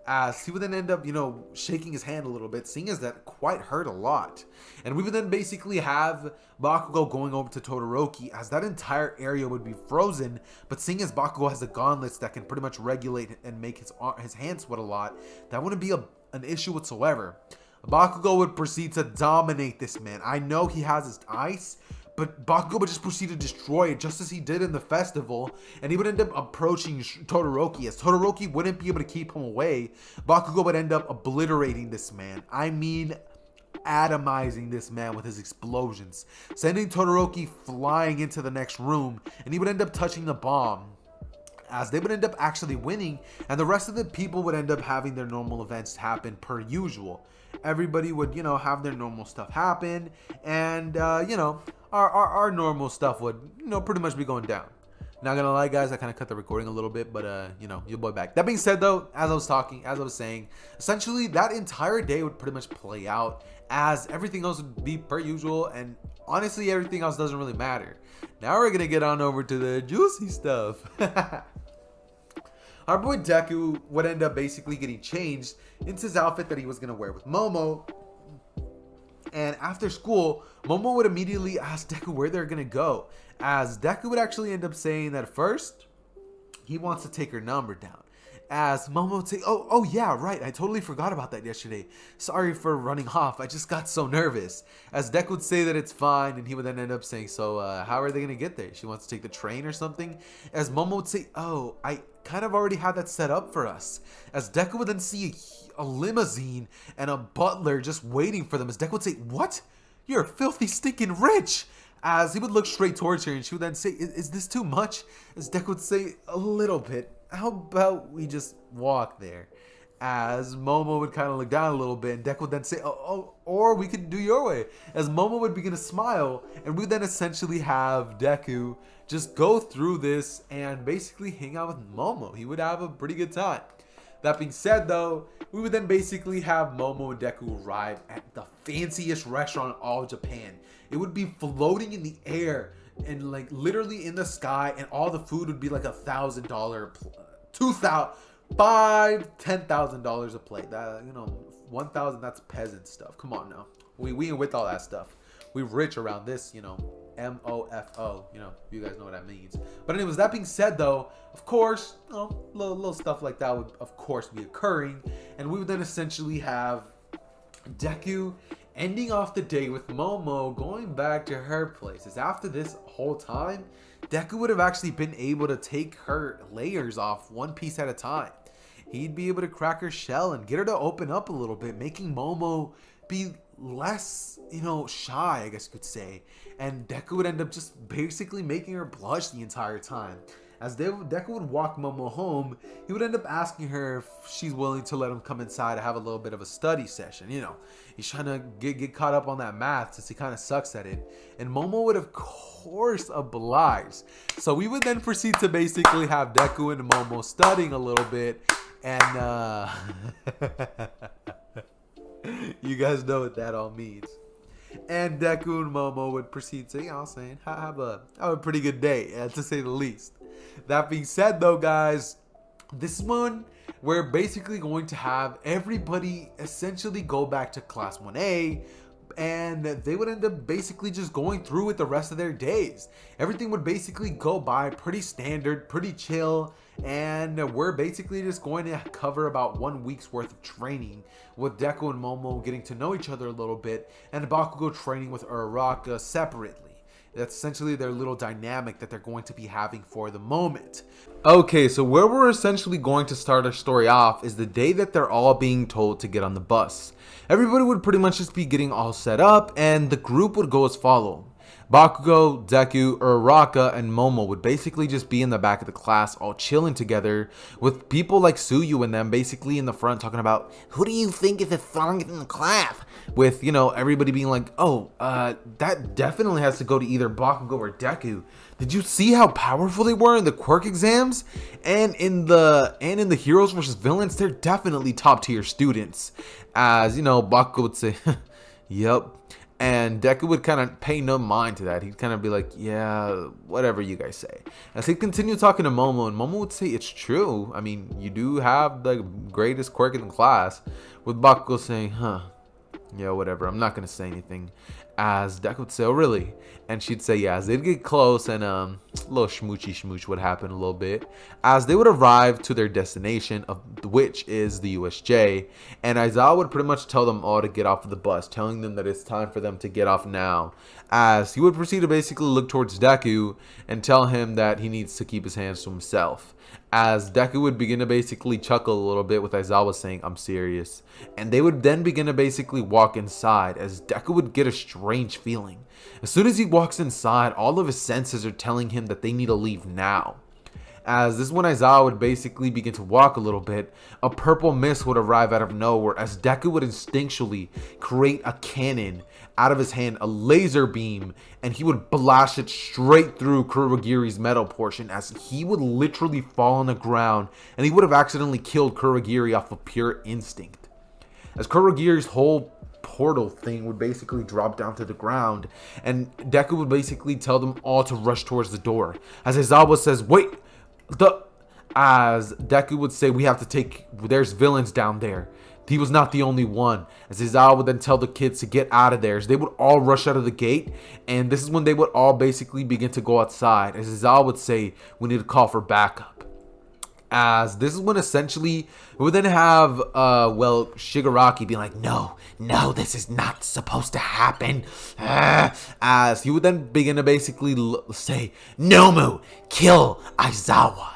As he would then end up, shaking his hand a little bit, seeing as that quite hurt a lot. And we would then basically have Bakugo going over to Todoroki, as that entire area would be frozen. But seeing as Bakugo has the gauntlets that can pretty much regulate and make his hands sweat a lot, that wouldn't be an issue whatsoever. Bakugo would proceed to dominate this man. I know he has his ice, but Bakugo would just proceed to destroy it, just as he did in the festival. And he would end up approaching Todoroki. As Todoroki wouldn't be able to keep him away, Bakugo would end up obliterating this man. I mean, atomizing this man with his explosions, sending Todoroki flying into the next room. And he would end up touching the bomb, as they would end up actually winning. And the rest of the people would end up having their normal events happen per usual. Everybody would, have their normal stuff happen. And, our normal stuff would, pretty much be going down. Not gonna lie, guys, I kind of cut the recording a little bit, but, your boy back. That being said, though, as I was saying, essentially that entire day would pretty much play out, as everything else would be per usual, and honestly, everything else doesn't really matter. Now we're gonna get on over to the juicy stuff. Our boy Deku would end up basically getting changed into his outfit that he was gonna wear with Momo. And after school, Momo would immediately ask Deku where they're gonna go, as Deku would actually end up saying that first he wants to take her number down. As Momo would say, oh yeah, right, I totally forgot about that yesterday. Sorry for running off, I just got so nervous. As Deku would say that it's fine, and he would then end up saying, so how are they gonna get there? She wants to take the train or something? As Momo would say, oh, I kind of already had that set up for us. As Deku would then see a limousine and a butler just waiting for them. As Deku would say, what? You're filthy stinking rich. As he would look straight towards her, and she would then say, is this too much? As Deku would say, a little bit. How about we just walk there? As Momo would kind of look down a little bit, and Deku would then say, or we could do your way. As Momo would begin to smile, and we would then essentially have Deku just go through this and basically hang out with Momo. He would have a pretty good time. That being said, though, we would then basically have Momo and Deku arrive at the fanciest restaurant in all of Japan. It would be floating in the air and like literally in the sky, and all the food would be like $1,000, $2,000, $5,000, $10,000 a plate. That, 1,000, that's peasant stuff. Come on now, we ain't with all that stuff. We rich around this, MOFO. You guys know what that means. But anyways, that being said, though, of course, little stuff like that would of course be occurring, and we would then essentially have Deku ending off the day with Momo going back to her place. As after this whole time, Deku would have actually been able to take her layers off one piece at a time. He'd be able to crack her shell and get her to open up a little bit, making Momo be less, shy, I guess you could say. And Deku would end up just basically making her blush the entire time. As Deku would walk Momo home, he would end up asking her if she's willing to let him come inside to have a little bit of a study session. He's trying to get caught up on that math since he kind of sucks at it. And Momo would, of course, oblige. So we would then proceed to basically have Deku and Momo studying a little bit. And you guys know what that all means. And Deku and Momo would proceed to, have a pretty good day, to say the least. That being said, though, guys, this is one we're basically going to have everybody essentially go back to Class 1A, and they would end up basically just going through with the rest of their days. Everything would basically go by pretty standard, pretty chill, and we're basically just going to cover about 1 week's worth of training with Deku and Momo getting to know each other a little bit, and Bakugo training with Uraraka separately. That's essentially their little dynamic that they're going to be having for the moment. Okay, so where we're essentially going to start our story off is the day that they're all being told to get on the bus. Everybody would pretty much just be getting all set up, and the group would go as follows. Bakugo, Deku, Uraraka, and Momo would basically just be in the back of the class all chilling together with people like Suyu and them basically in the front talking about, who do you think is the strongest in the class? With, everybody being like, that definitely has to go to either Bakugo or Deku. Did you see how powerful they were in the quirk exams? And in the heroes versus villains, they're definitely top tier students. As, Bakugo would say, yep. And Deku would kind of pay no mind to that. He'd kind of be like, yeah, whatever you guys say. As he'd continue talking to Momo, and Momo would say, it's true. I mean, you do have the greatest quirk in the class. With Bakugo saying, yeah, whatever. I'm not going to say anything. As Deku would say, oh, really? And she'd say, yeah. As they'd get close, and a little schmoochy would happen a little bit. As they would arrive to their destination, of which is the USJ. And Aizawa would pretty much tell them all to get off of the bus, telling them that it's time for them to get off now. As he would proceed to basically look towards Deku and tell him that he needs to keep his hands to himself. As Deku would begin to basically chuckle a little bit with Aizawa saying, I'm serious. And they would then begin to basically walk inside as Deku would get a strange feeling. As soon as he walks inside, all of his senses are telling him that they need to leave now. As this is when Aizawa would basically begin to walk a little bit, a purple mist would arrive out of nowhere as Deku would instinctually create a cannon out of his hand, a laser beam, and he would blast it straight through Kurogiri's metal portion as he would literally fall on the ground, and he would have accidentally killed Kurogiri off of pure instinct. As Kurogiri's whole portal thing would basically drop down to the ground, and Deku would basically tell them all to rush towards the door. As Aizawa says, wait, as Deku would say, we have to take, there's villains down there. He was not the only one. As Aizawa would then tell the kids to get out of there. As they would all rush out of the gate. And this is when they would all basically begin to go outside. As Aizawa would say, we need to call for backup. As this is when essentially we would then have, Shigaraki being like, no, this is not supposed to happen. As he would then begin to basically say, Nomu, kill Aizawa.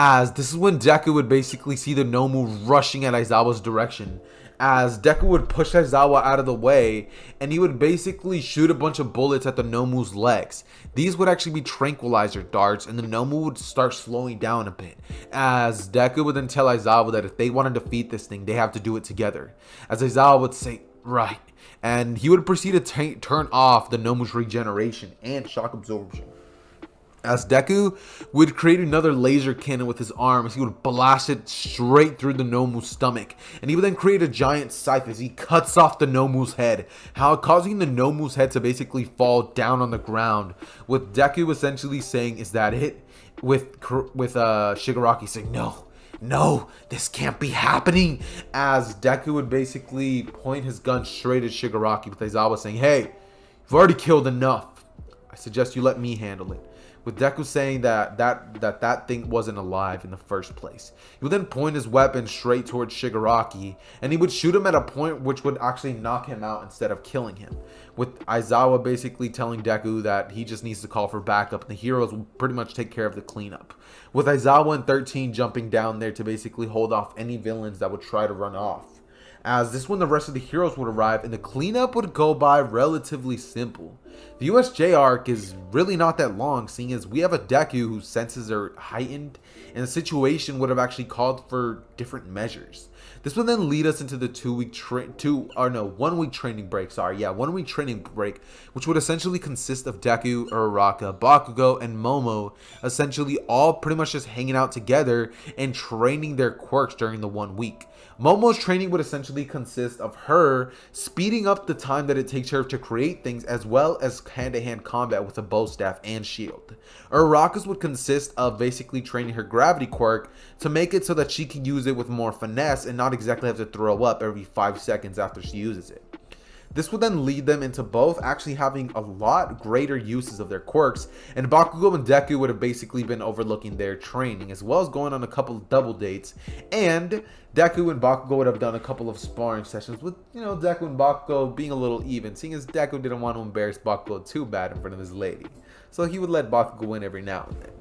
As this is when Deku would basically see the Nomu rushing at Aizawa's direction. As Deku would push Aizawa out of the way, and he would basically shoot a bunch of bullets at the Nomu's legs. These would actually be tranquilizer darts, and the Nomu would start slowing down a bit. As Deku would then tell Aizawa that if they want to defeat this thing, they have to do it together. As Aizawa would say, right. And he would proceed to turn off the Nomu's regeneration and shock absorption. As Deku would create another laser cannon with his arms, he would blast it straight through the Nomu's stomach. And he would then create a giant scythe as he cuts off the Nomu's head, causing the Nomu's head to basically fall down on the ground. With Deku essentially saying, is that it? With Shigaraki saying, no, this can't be happening. As Deku would basically point his gun straight at Shigaraki with Aizawa saying, hey, you've already killed enough. I suggest you let me handle it. with Deku saying that thing wasn't alive in the first place. He would then point his weapon straight towards Shigaraki, and he would shoot him at a point which would actually knock him out instead of killing him, with Aizawa basically telling Deku that he just needs to call for backup and the heroes will pretty much take care of the cleanup, with Aizawa and 13 jumping down there to basically hold off any villains that would try to run off. As this when the rest of the heroes would arrive and the cleanup would go by relatively simple. The USJ arc is really not that long, seeing as we have a Deku whose senses are heightened and the situation would have actually called for different measures. This would then lead us into the 1 week training break, 1 week training break, which would essentially consist of Deku, Uraraka, Bakugo, and Momo essentially all pretty much just hanging out together and training their quirks during the 1 week. Momo's training would essentially consist of her speeding up the time that it takes her to create things, as well as hand-to-hand combat with a bow staff and shield. Uraraka's would consist of basically training her gravity quirk to make it so that she can use it with more finesse and not exactly have to throw up every 5 seconds after she uses it. This would then lead them into both actually having a lot greater uses of their quirks, and Bakugo and Deku would have basically been overlooking their training, as well as going on a couple of double dates, and Deku and Bakugo would have done a couple of sparring sessions with, Deku and Bakugo being a little even, seeing as Deku didn't want to embarrass Bakugo too bad in front of his lady. So he would let Bakugo win every now and then,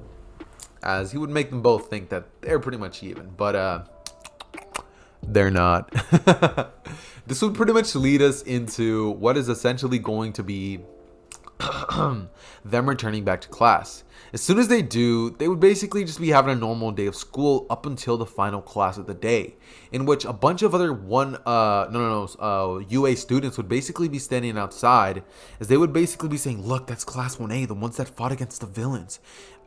as he would make them both think that they're pretty much even, but they're not. This would pretty much lead us into what is essentially going to be them returning back to class. As soon as they do, they would basically just be having a normal day of school up until the final class of the day, in which a bunch of other UA students would basically be standing outside, as they would basically be saying, "Look, that's class 1A, the ones that fought against the villains.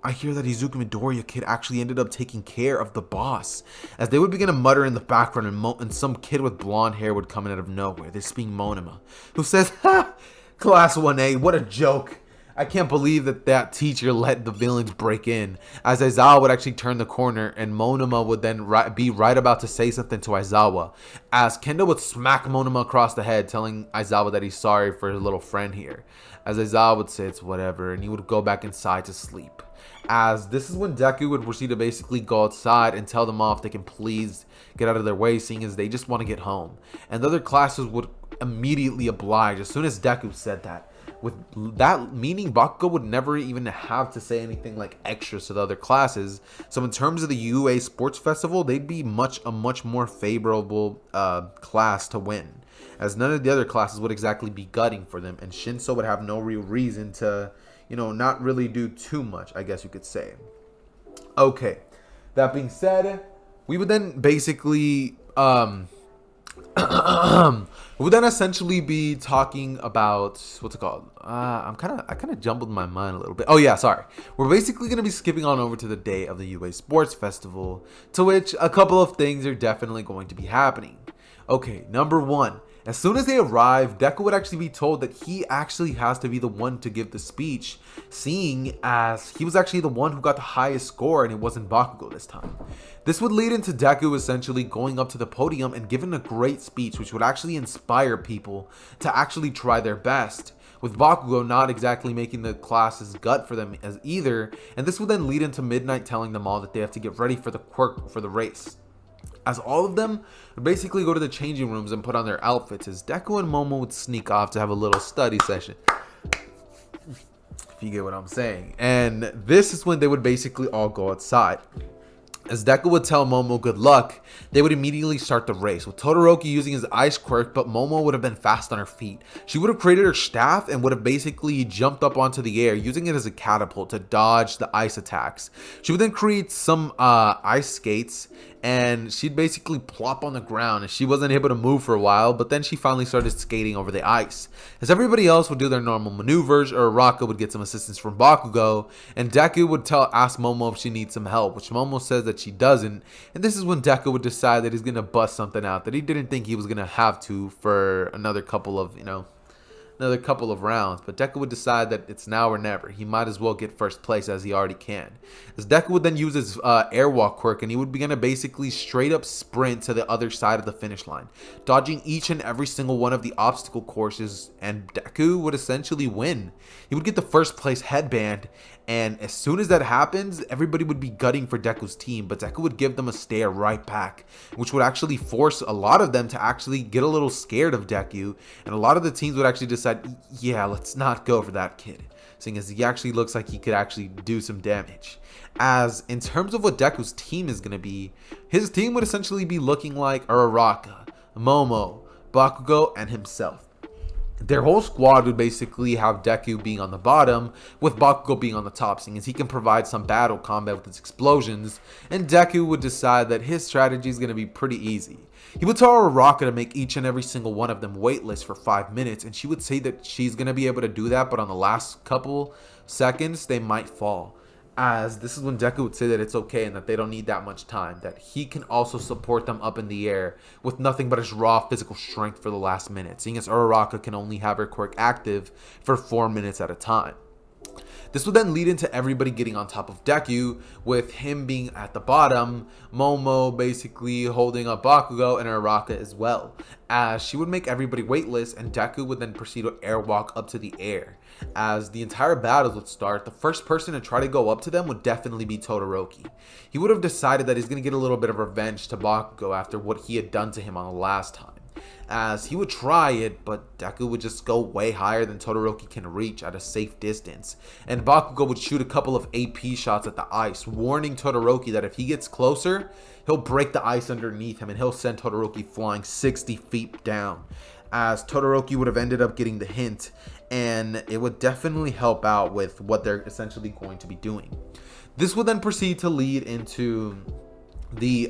I hear that Izuku Midoriya kid actually ended up taking care of the boss." As they would begin to mutter in the background, and some kid with blonde hair would come in out of nowhere, this being Monoma, who says, "Ha! Class 1A, what a joke. I can't believe that teacher let the villains break in." As Aizawa would actually turn the corner, and Monoma would then be right about to say something to Aizawa, as Kendo would smack Monoma across the head, telling Aizawa that he's sorry for his little friend here. As Aizawa would say it's whatever, and he would go back inside to sleep. As this is when Deku would proceed to basically go outside and tell them off they can please get out of their way, seeing as they just want to get home. And the other classes would immediately oblige as soon as Deku said that. With that meaning, Bakugo would never even have to say anything like extras to the other classes. So in terms of the UA Sports Festival, they'd be a much more favorable class to win, as none of the other classes would exactly be gutting for them, and Shinso would have no real reason to, not really do too much, I guess you could say. Okay, that being said, we would then basically we would then essentially be talking about what's it called? I kind of jumbled my mind a little bit. Oh yeah, sorry. We're basically gonna be skipping on over to the day of the UA Sports Festival, to which a couple of things are definitely going to be happening. Okay, number one. As soon as they arrive, Deku would actually be told that he actually has to be the one to give the speech, seeing as he was actually the one who got the highest score and it wasn't Bakugo this time. This would lead into Deku essentially going up to the podium and giving a great speech, which would actually inspire people to actually try their best, with Bakugo not exactly making the classes gut for them as either, and this would then lead into Midnight telling them all that they have to get ready for the quirk for the race. As all of them would basically go to the changing rooms and put on their outfits, as Deku and Momo would sneak off to have a little study session, if you get what I'm saying. And this is when they would basically all go outside. As Deku would tell Momo good luck, they would immediately start the race, with Todoroki using his ice quirk, but Momo would have been fast on her feet. She would have created her staff and would have basically jumped up onto the air, using it as a catapult to dodge the ice attacks. She would then create some ice skates, and she'd basically plop on the ground, and she wasn't able to move for a while, but then she finally started skating over the ice. As everybody else would do their normal maneuvers, Uraraka would get some assistance from Bakugo, and Deku would ask Momo if she needs some help, which Momo says that she doesn't, and this is when Deku would decide that he's going to bust something out that he didn't think he was going to have to for another couple of another couple of rounds, but Deku would decide that it's now or never. He might as well get first place as he already can. As Deku would then use his airwalk quirk, and he would begin to basically straight up sprint to the other side of the finish line, dodging each and every single one of the obstacle courses, and Deku would essentially win. He would get the first place headband, and as soon as that happens, everybody would be gutting for Deku's team, but Deku would give them a stare right back, which would actually force a lot of them to actually get a little scared of Deku, and a lot of the teams would actually decide, yeah, let's not go for that kid, seeing as he actually looks like he could actually do some damage. As in terms of what Deku's team is going to be, his team would essentially be looking like Uraraka, Momo, Bakugo, and himself. Their whole squad would basically have Deku being on the bottom, with Bakugo being on the top, seeing as he can provide some battle combat with his explosions, and Deku would decide that his strategy is going to be pretty easy. He would tell Uraraka to make each and every single one of them weightless for 5 minutes, and she would say that she's going to be able to do that, but on the last couple seconds, they might fall. As this is when Deku would say that it's okay and that they don't need that much time, that he can also support them up in the air with nothing but his raw physical strength for the last minute, seeing as Uraraka can only have her quirk active for 4 minutes at a time. This would then lead into everybody getting on top of Deku, with him being at the bottom, Momo basically holding up Bakugo, and Uraraka as well, as she would make everybody weightless, and Deku would then proceed to airwalk up to the air. As the entire battle would start, the first person to try to go up to them would definitely be Todoroki. He would have decided that he's going to get a little bit of revenge to Bakugo after what he had done to him on the last time. As he would try it, but Deku would just go way higher than Todoroki can reach at a safe distance, and Bakugo would shoot a couple of AP shots at the ice, warning Todoroki that if he gets closer, he'll break the ice underneath him and he'll send Todoroki flying 60 feet down. As Todoroki would have ended up getting the hint, and it would definitely help out with what they're essentially going to be doing. This would then proceed to lead into the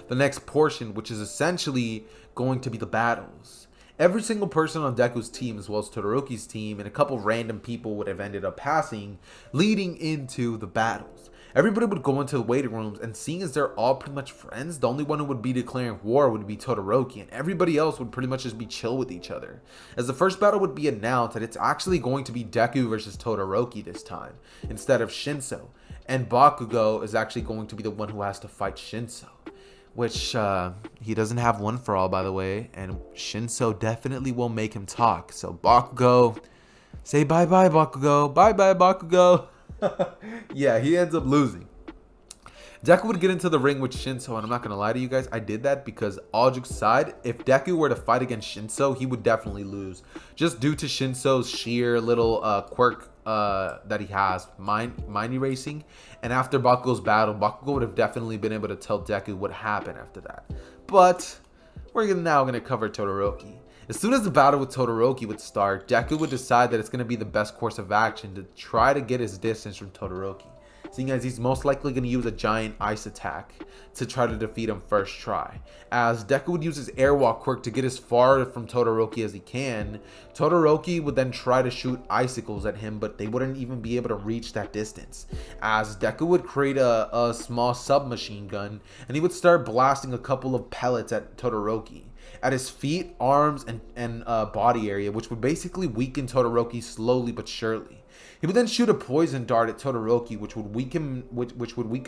the next portion, which is essentially going to be the battles. Every single person on Deku's team, as well as Todoroki's team, and a couple random people would have ended up passing, leading into the battles. Everybody would go into the waiting rooms, and seeing as they're all pretty much friends, the only one who would be declaring war would be Todoroki, and everybody else would pretty much just be chill with each other. As the first battle would be announced, that it's actually going to be Deku versus Todoroki this time, instead of Shinso. And Bakugo is actually going to be the one who has to fight Shinso, which he doesn't have one for all, by the way, and Shinso definitely will make him talk. So Bakugo, say bye-bye, Bakugo. Bye-bye, Bakugo. Yeah, he ends up losing. Deku would get into the ring with Shinso, and I'm not going to lie to you guys, I did that because, all jokes aside, if Deku were to fight against Shinso, he would definitely lose, just due to Shinso's sheer little quirk that he has, mind erasing. And after Bakugo's battle, Bakugo would have definitely been able to tell Deku what happened after that. But we're now going to cover Todoroki. As soon as the battle with Todoroki would start, Deku would decide that it's going to be the best course of action to try to get his distance from Todoroki, seeing as he's most likely going to use a giant ice attack to try to defeat him first try. As Deku would use his airwalk quirk to get as far from Todoroki as he can, Todoroki would then try to shoot icicles at him, but they wouldn't even be able to reach that distance. As Deku would create a small submachine gun, and he would start blasting a couple of pellets at Todoroki, at his feet, arms, and body area, which would basically weaken Todoroki slowly but surely. He would then shoot a poison dart at Todoroki, which would weaken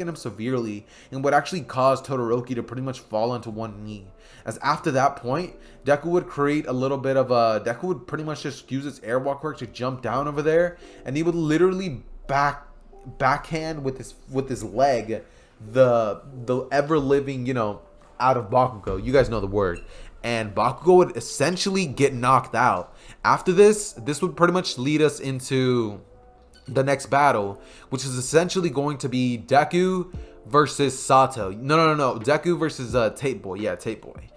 him severely, and would actually cause Todoroki to pretty much fall onto one knee. As after that point, Deku would create a little bit of a... Deku would pretty much just use his airwalk quirk to jump down over there, and he would literally backhand with his leg the ever living, out of Bakugo. You guys know the word. And Bakugo would essentially get knocked out. After this would pretty much lead us into the next battle, which is essentially going to be Deku versus Sato. No. Deku versus Tape Boy. Yeah, Tape Boy.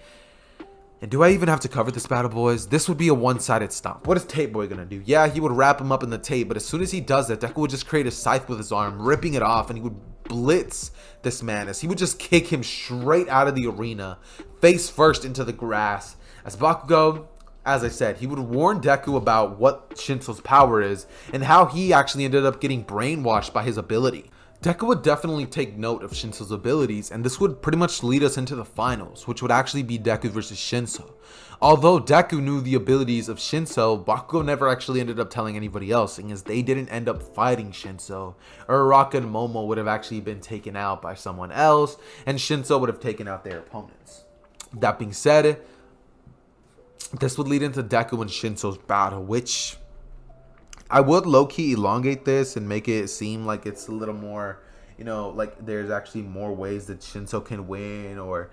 And do I even have to cover this battle, boys? This would be a one-sided stomp. What is Tape Boy gonna do? Yeah, he would wrap him up in the tape, but as soon as he does that, Deku would just create a scythe with his arm, ripping it off, and he would blitz this man as he would just kick him straight out of the arena, face first into the grass. As Bakugo, as I said, he would warn Deku about what Shinso's power is and how he actually ended up getting brainwashed by his ability. Deku would definitely take note of Shinso's abilities, and this would pretty much lead us into the finals, which would actually be Deku versus Shinso. Although Deku knew the abilities of Shinso, Bakugo never actually ended up telling anybody else, seeing as they didn't end up fighting Shinso. Uraraka and Momo would have actually been taken out by someone else, and Shinso would have taken out their opponents. That being said, this would lead into Deku and Shinso's battle, which I would low-key elongate this and make it seem like it's a little more, like there's actually more ways that Shinso can win, or,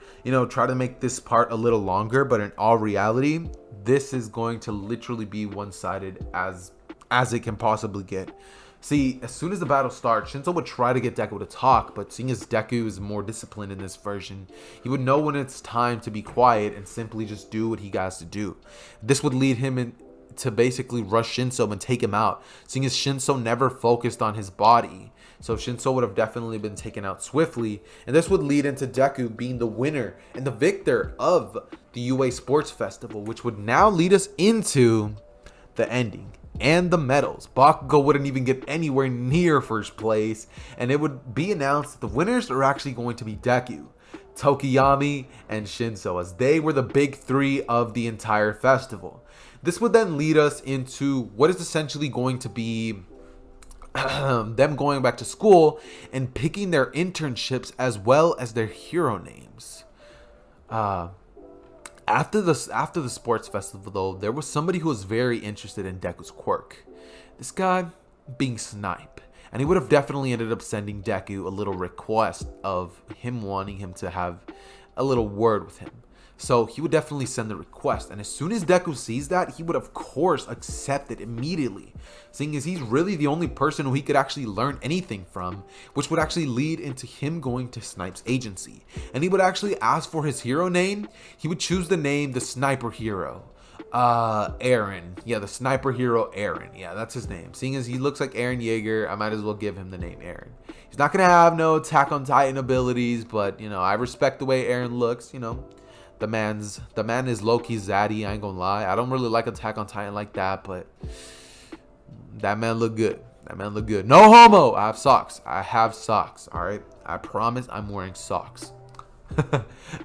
try to make this part a little longer. But in all reality, this is going to literally be one-sided as it can possibly get. See, as soon as the battle starts, Shinso would try to get Deku to talk, but seeing as Deku is more disciplined in this version, he would know when it's time to be quiet and simply just do what he has to do. This would lead him to basically rush Shinso and take him out, seeing as Shinso never focused on his body. So Shinso would have definitely been taken out swiftly, and this would lead into Deku being the winner and the victor of the UA Sports Festival, which would now lead us into the ending and the medals. Bakugo wouldn't even get anywhere near first place, and it would be announced that the winners are actually going to be Deku, Tokiyami, and Shinso, as they were the big three of the entire festival. This would then lead us into what is essentially going to be them going back to school and picking their internships as well as their hero names. After the sports festival, though, there was somebody who was very interested in Deku's quirk. This guy being Snipe. And he would have definitely ended up sending Deku a little request of him wanting him to have a little word with him. So he would definitely send the request. And as soon as Deku sees that, he would of course accept it immediately, seeing as he's really the only person who he could actually learn anything from, which would actually lead into him going to Snipe's agency. And he would actually ask for his hero name. He would choose the name, the Sniper Hero. Eren. Yeah, the Sniper Hero Eren. Yeah, that's his name. Seeing as he looks like Eren Yeager, I might as well give him the name Eren. He's not going to have no Attack on Titan abilities, but, I respect the way Eren looks, The man is low-key zaddy, I ain't gonna lie. I don't really like Attack on Titan like that, but that man look good. No homo! I have socks. Alright? I promise I'm wearing socks.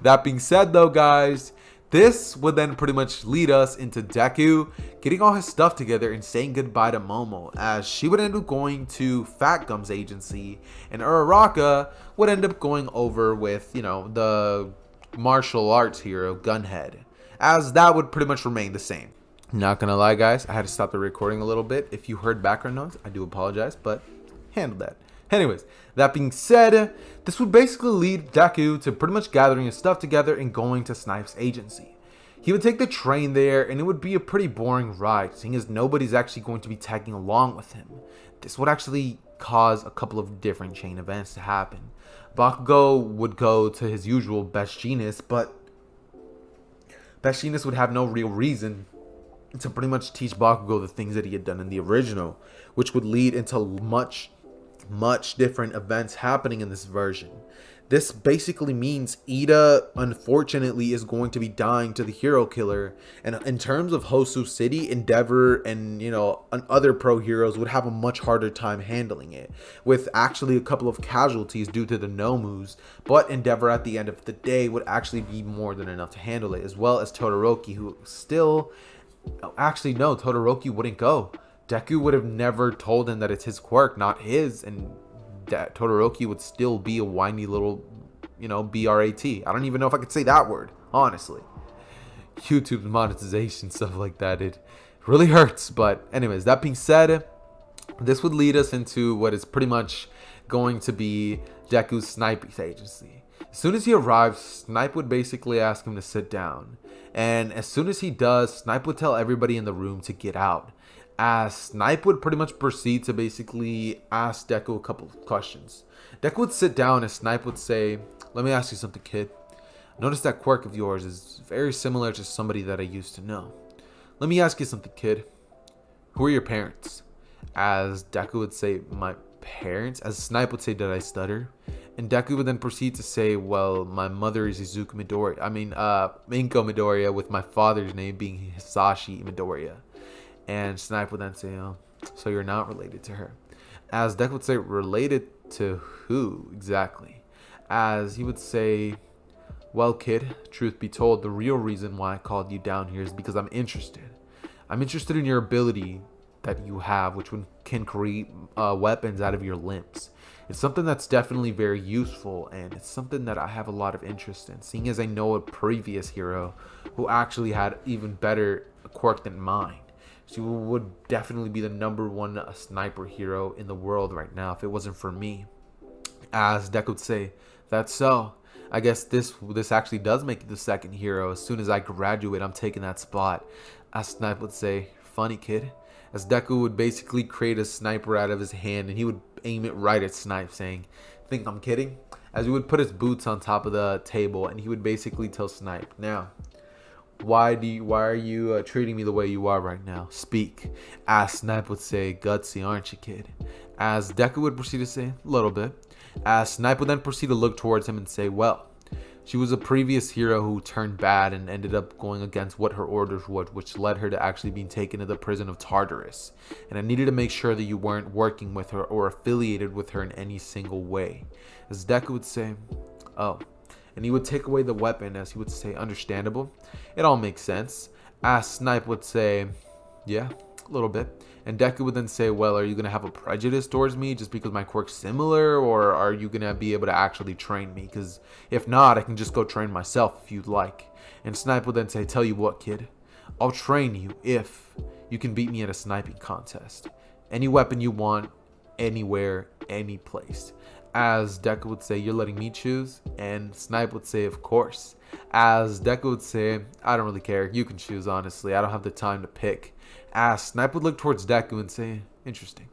That being said, though, guys, this would then pretty much lead us into Deku getting all his stuff together and saying goodbye to Momo, as she would end up going to Fat Gum's agency, and Uraraka would end up going over with, the martial arts hero Gunhead, as that would pretty much remain the same. Not gonna lie, guys, I had to stop the recording a little bit. If you heard background noise, I do apologize, but handle that. Anyways, that being said, this would basically lead Deku to pretty much gathering his stuff together and going to Snipe's agency. He would take the train there, and it would be a pretty boring ride, seeing as nobody's actually going to be tagging along with him. This would actually cause a couple of different chain events to happen. Bakugo would go to his usual Best Genius, but Best Genius would have no real reason to pretty much teach Bakugo the things that he had done in the original, which would lead into much different events happening in this version. This basically means Ida, unfortunately, is going to be dying to the hero killer. And in terms of Hosu City, Endeavor and, other pro heroes would have a much harder time handling it, with actually a couple of casualties due to the Nomus. But Endeavor, at the end of the day, would actually be more than enough to handle it, as well as Todoroki, who still... Actually, no, Todoroki wouldn't go. Deku would have never told him that it's his quirk, not his, and that Todoroki would still be a whiny little, BRAT. I don't even know if I could say that word, honestly. YouTube's monetization, stuff like that, it really hurts. But anyways, that being said, this would lead us into what is pretty much going to be Deku's Snipe's agency. As soon as he arrives, Snipe would basically ask him to sit down. And as soon as he does, Snipe would tell everybody in the room to get out, as Snipe would pretty much proceed to basically ask Deku a couple of questions. Deku would sit down and Snipe would say, "Let me ask you something, kid. I noticed that quirk of yours is very similar to somebody that I used to know. Let me ask you something, kid. Who are your parents?" As Deku would say, "My parents?" As Snipe would say, "Did I stutter?" And Deku would then proceed to say, "Well, my mother is Minko Midoriya, with my father's name being Hisashi Midoriya." And Snipe would then say, "Oh, so you're not related to her." As Deku would say, "Related To who exactly? As he would say, well, kid, truth be told, the real reason why I called you down here is because I'm interested. I'm interested in your ability that you have, which can create weapons out of your limbs. It's something that's definitely very useful, and it's something that I have a lot of interest in, seeing as I know a previous hero who actually had even better quirk than mine. She would definitely be the #1 sniper hero in the world right now if it wasn't for me. As Deku would say, that's so. I guess this actually does make you the second hero. As soon as I graduate, I'm taking that spot. As Snipe would say, funny kid. As Deku would basically create a sniper out of his hand and he would aim it right at Snipe, saying, think I'm kidding? As he would put his boots on top of the table and he would basically tell Snipe, now, why are you treating me the way you are right now? Speak. As Snipe would say, gutsy, aren't you, kid? As Deku would proceed to say, a little bit. As Snipe would then proceed to look towards him and say, well, she was a previous hero who turned bad and ended up going against what her orders would, which led her to actually being taken to the prison of Tartarus. And I needed to make sure that you weren't working with her or affiliated with her in any single way. As Deku would say, oh. And he would take away the weapon, as he would say, understandable. It all makes sense. As Snipe would say, yeah, a little bit. And Deku would then say, well, are you going to have a prejudice towards me just because my quirk's similar? Or are you going to be able to actually train me? Because if not, I can just go train myself if you'd like. And Snipe would then say, tell you what, kid. I'll train you if you can beat me at a sniping contest. Any weapon you want, anywhere, any place. As Deku would say, you're letting me choose? And Snipe would say, of course. As Deku would say, I don't really care. You can choose, honestly. I don't have the time to pick. As Snipe would look towards Deku and say, interesting.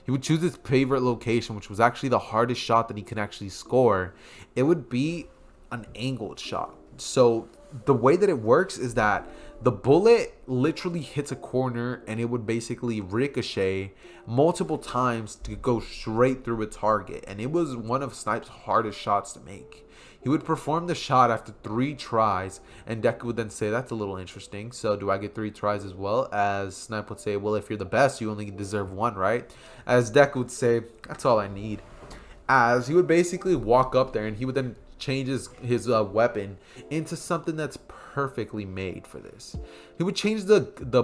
He would choose his favorite location, which was actually the hardest shot that he can actually score. It would be an angled shot. So the way that it works is that the bullet literally hits a corner and it would basically ricochet multiple times to go straight through a target. And it was one of Snipe's hardest shots to make. He would perform the shot after 3 tries, and Deku would then say, that's a little interesting. So do I get 3 tries as well? As Snipe would say, well, if you're the best, you only deserve 1, right? As Deku would say, that's all I need. As he would basically walk up there and he would then change his weapon into something that's perfectly made for this. He would change the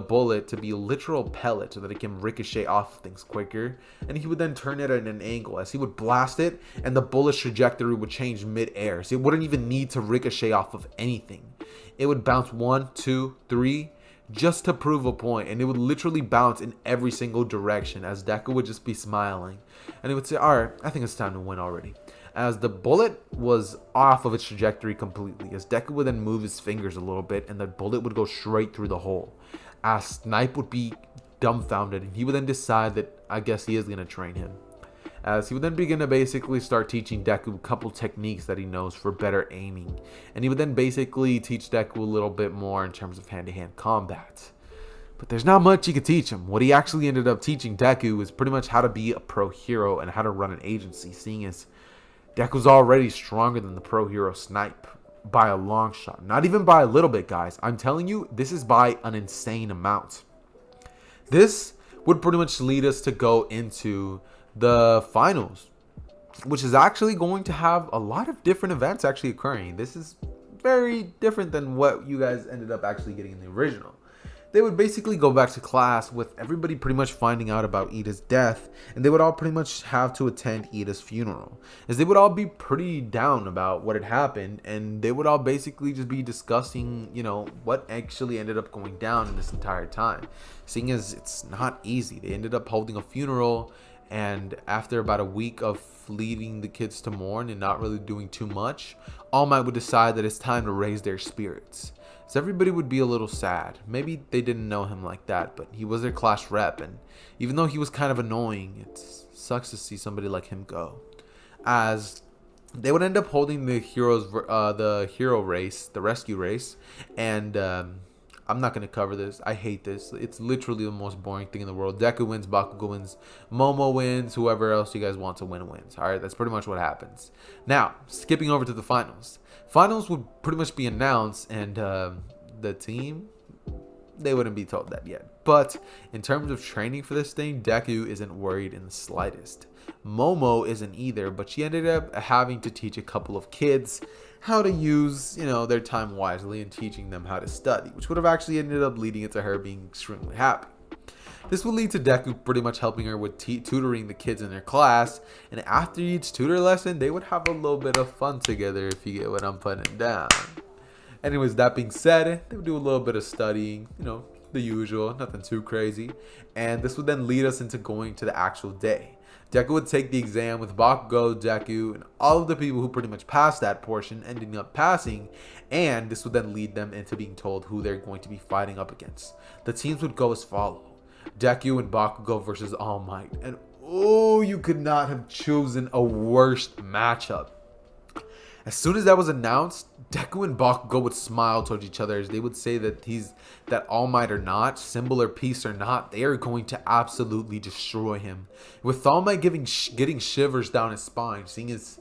bullet to be a literal pellet so that it can ricochet off things quicker, and he would then turn it at an angle as he would blast it, and the bullet's trajectory would change mid-air, so it wouldn't even need to ricochet off of anything. It would bounce 1, 2, 3 just to prove a point, and it would literally bounce in every single direction as Deku would just be smiling, and he would say, alright, I think it's time to win already. As the bullet was off of its trajectory completely, as Deku would then move his fingers a little bit and the bullet would go straight through the hole. As Snipe would be dumbfounded and he would then decide that I guess he is going to train him. As he would then begin to basically start teaching Deku a couple techniques that he knows for better aiming. And he would then basically teach Deku a little bit more in terms of hand-to-hand combat. But there's not much he could teach him. What he actually ended up teaching Deku is pretty much how to be a pro hero and how to run an agency, seeing as Deku's already stronger than the pro hero Snipe by a long shot. Not even by a little bit, guys. I'm telling you, this is by an insane amount. This would pretty much lead us to go into the finals, which is actually going to have a lot of different events actually occurring. This is very different than what you guys ended up actually getting in the original. They would basically go back to class with everybody pretty much finding out about Ida's death, and they would all pretty much have to attend Ida's funeral, as they would all be pretty down about what had happened, and they would all basically just be discussing, you know, what actually ended up going down in this entire time, seeing as it's not easy. They ended up holding a funeral, and after about a week of leading the kids to mourn and not really doing too much, All Might would decide that it's time to raise their spirits. So everybody would be a little sad. Maybe they didn't know him like that, but he was their class rep, and even though he was kind of annoying, it sucks to see somebody like him go. As they would end up holding the hero race, the rescue race, and I'm not going to cover this. I hate this. It's literally the most boring thing in the world. Deku wins, Bakugo wins, Momo wins, whoever else you guys want to win wins. Alright, that's pretty much what happens. Now, skipping over to the finals. Finals would pretty much be announced, and the team they wouldn't be told that yet. But in terms of training for this thing, Deku isn't worried in the slightest. Momo isn't either, but she ended up having to teach a couple of kids how to use, their time wisely and teaching them how to study, which would have actually ended up leading into her being extremely happy. This would lead to Deku pretty much helping her with tutoring the kids in their class, and after each tutor lesson, they would have a little bit of fun together, if you get what I'm putting down. Anyways, that being said, they would do a little bit of studying, the usual, nothing too crazy, and this would then lead us into going to the actual day. Deku would take the exam with Bakugo, Deku, and all of the people who pretty much passed that portion ending up passing, and this would then lead them into being told who they're going to be fighting up against. The teams would go as follows. Deku and Bakugo versus All Might. And oh, you could not have chosen a worse matchup. As soon as that was announced, Deku and Bakugo would smile towards each other as they would say that All Might or not, Symbol or Peace or not, they are going to absolutely destroy him. With All Might getting shivers down his spine, seeing as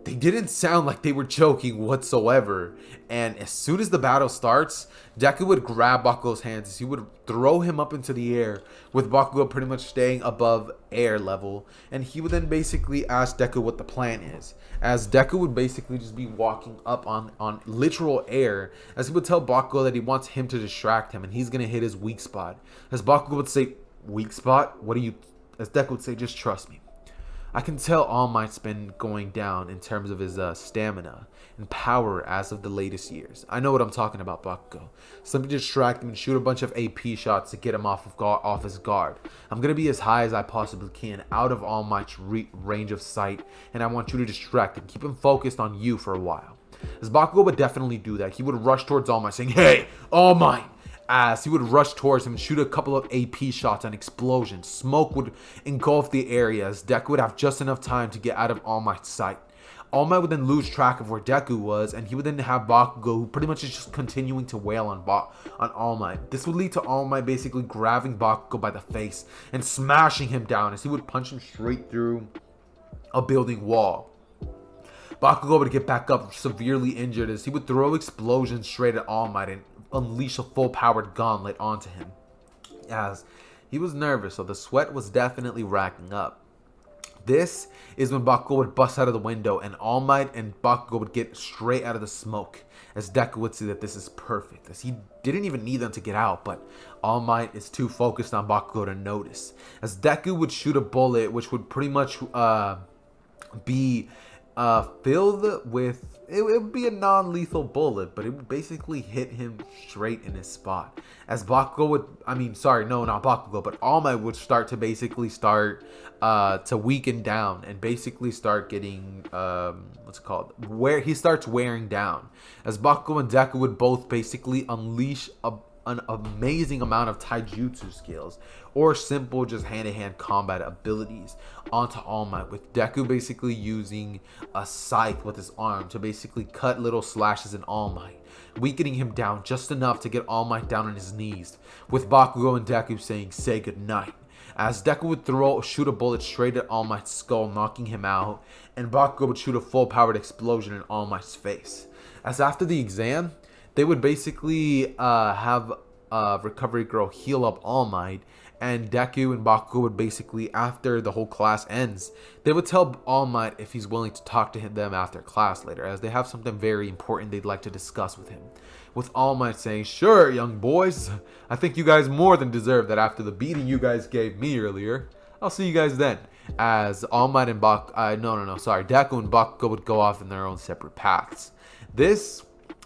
they didn't sound like they were joking whatsoever. And as soon as the battle starts, Deku would grab Bakugo's hands as he would throw him up into the air, with Bakugo pretty much staying above air level. And he would then basically ask Deku what the plan is, as Deku would basically just be walking up on literal air, as he would tell Bakugo that he wants him to distract him and he's going to hit his weak spot. As Bakugo would say, weak spot? What do you... As Deku would say, just trust me. I can tell All Might's been going down in terms of his stamina and power as of the latest years. I know what I'm talking about, Bakugo. Something to distract him and shoot a bunch of AP shots to get him off his guard. I'm going to be as high as I possibly can, out of All Might's range of sight, and I want you to distract him. Keep him focused on you for a while. As Bakugo would definitely do that, he would rush towards All Might saying, "Hey, All Might!" As he would rush towards him and shoot a couple of AP shots and explosions. Smoke would engulf the area as Deku would have just enough time to get out of All Might's sight. All Might would then lose track of where Deku was, and he would then have Bakugo, who pretty much is just continuing to wail on All Might. This would lead to All Might basically grabbing Bakugo by the face and smashing him down as he would punch him straight through a building wall. Bakugo would get back up severely injured as he would throw explosions straight at All Might and unleash a full-powered gauntlet onto him, as he was nervous, so the sweat was definitely racking up. This is when Bakugo would bust out of the window, and All Might and Bakugo would get straight out of the smoke, as Deku would say that this is perfect, as he didn't even need them to get out, but All Might is too focused on Bakugo to notice, as Deku would shoot a bullet which would pretty much be filled with, it would be a non-lethal bullet, but it would basically hit him straight in his spot. As Bakugo would, not Bakugo, but All Might would start to weaken down and basically start getting, where he starts wearing down. As Bakugo and Deku would both basically unleash an amazing amount of taijutsu skills, or simple just hand-to-hand combat abilities onto All Might, with Deku basically using a scythe with his arm to basically cut little slashes in All Might, weakening him down just enough to get All Might down on his knees, with Bakugo and Deku saying say goodnight. As Deku would shoot a bullet straight at All Might's skull, knocking him out, and Bakugo would shoot a full-powered explosion in All Might's face. As after the exam, they would basically have Recovery Girl heal up All Might, and Deku and Bakugo would basically, after the whole class ends, they would tell All Might if he's willing to talk to them after class later, as they have something very important they'd like to discuss with him. With All Might saying, "Sure, young boys, I think you guys more than deserve that after the beating you guys gave me earlier. I'll see you guys then." As All Might and Deku and Bakugo would go off in their own separate paths. This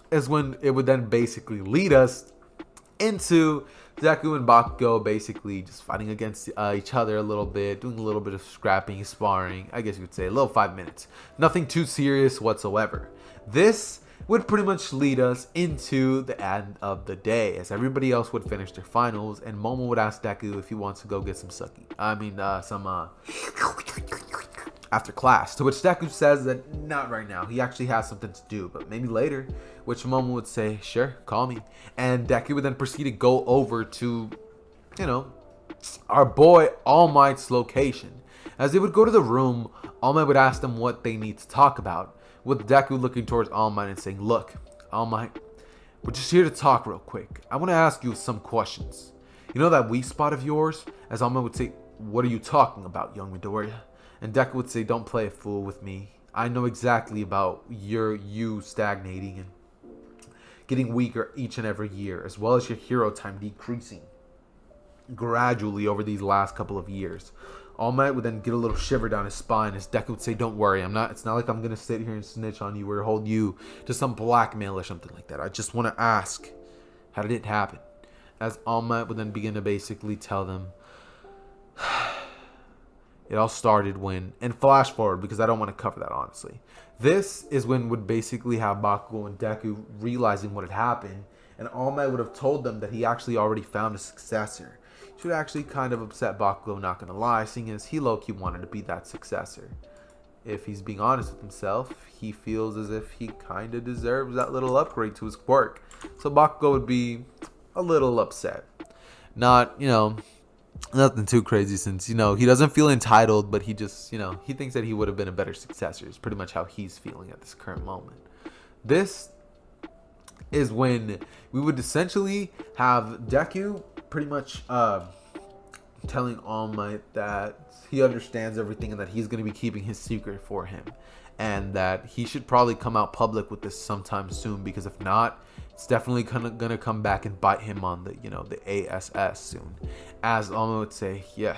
is when it would then basically lead us into Deku and Bakugo basically just fighting against each other a little bit, doing a little bit of scrapping, sparring, I guess you would say, a little 5 minutes. Nothing too serious whatsoever. This would pretty much lead us into the end of the day, as everybody else would finish their finals, and Momo would ask Deku if he wants to go get some after class, to which Deku says that not right now, he actually has something to do, but maybe later, which Momo would say, "Sure, call me." And Deku would then proceed to go over to, our boy All Might's location. As they would go to the room, All Might would ask them what they need to talk about, with Deku looking towards All Might and saying, "Look, All Might, we're just here to talk real quick. I want to ask you some questions. You know that weak spot of yours? As Alma would say, what are you talking about, young Midoriya? And Deku would say, don't play a fool with me. I know exactly about you stagnating and getting weaker each and every year, as well as your hero time decreasing gradually over these last couple of years. All Might would then get a little shiver down his spine as Deku would say, don't worry, it's not like I'm going to sit here and snitch on you or hold you to some blackmail or something like that. I just want to ask, how did it happen? As All Might would then begin to basically tell them, it all started when, and flash forward because I don't want to cover that honestly. This is when would basically have Bakugo and Deku realizing what had happened, and All Might would have told them that he actually already found a successor. Which would actually kind of upset Bakugo, not gonna lie, seeing as he low-key wanted to be that successor. If he's being honest with himself, he feels as if he kind of deserves that little upgrade to his quirk. So Bakugo would be a little upset. Not, nothing too crazy since, he doesn't feel entitled, but he just, he thinks that he would have been a better successor. It's pretty much how he's feeling at this current moment. This is when we would essentially have Deku pretty much telling All Might that he understands everything and that he's going to be keeping his secret for him. And that he should probably come out public with this sometime soon, because if not, it's definitely going to come back and bite him on the, the ASS soon. As All Might would say, yeah,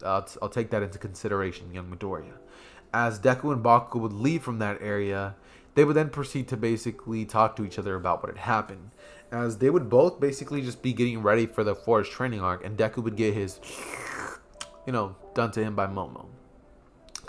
I'll take that into consideration, young Midoriya. As Deku and Bakugo would leave from that area, they would then proceed to basically talk to each other about what had happened. As they would both basically just be getting ready for the Forest training arc, and Deku would get his, done to him by Momo.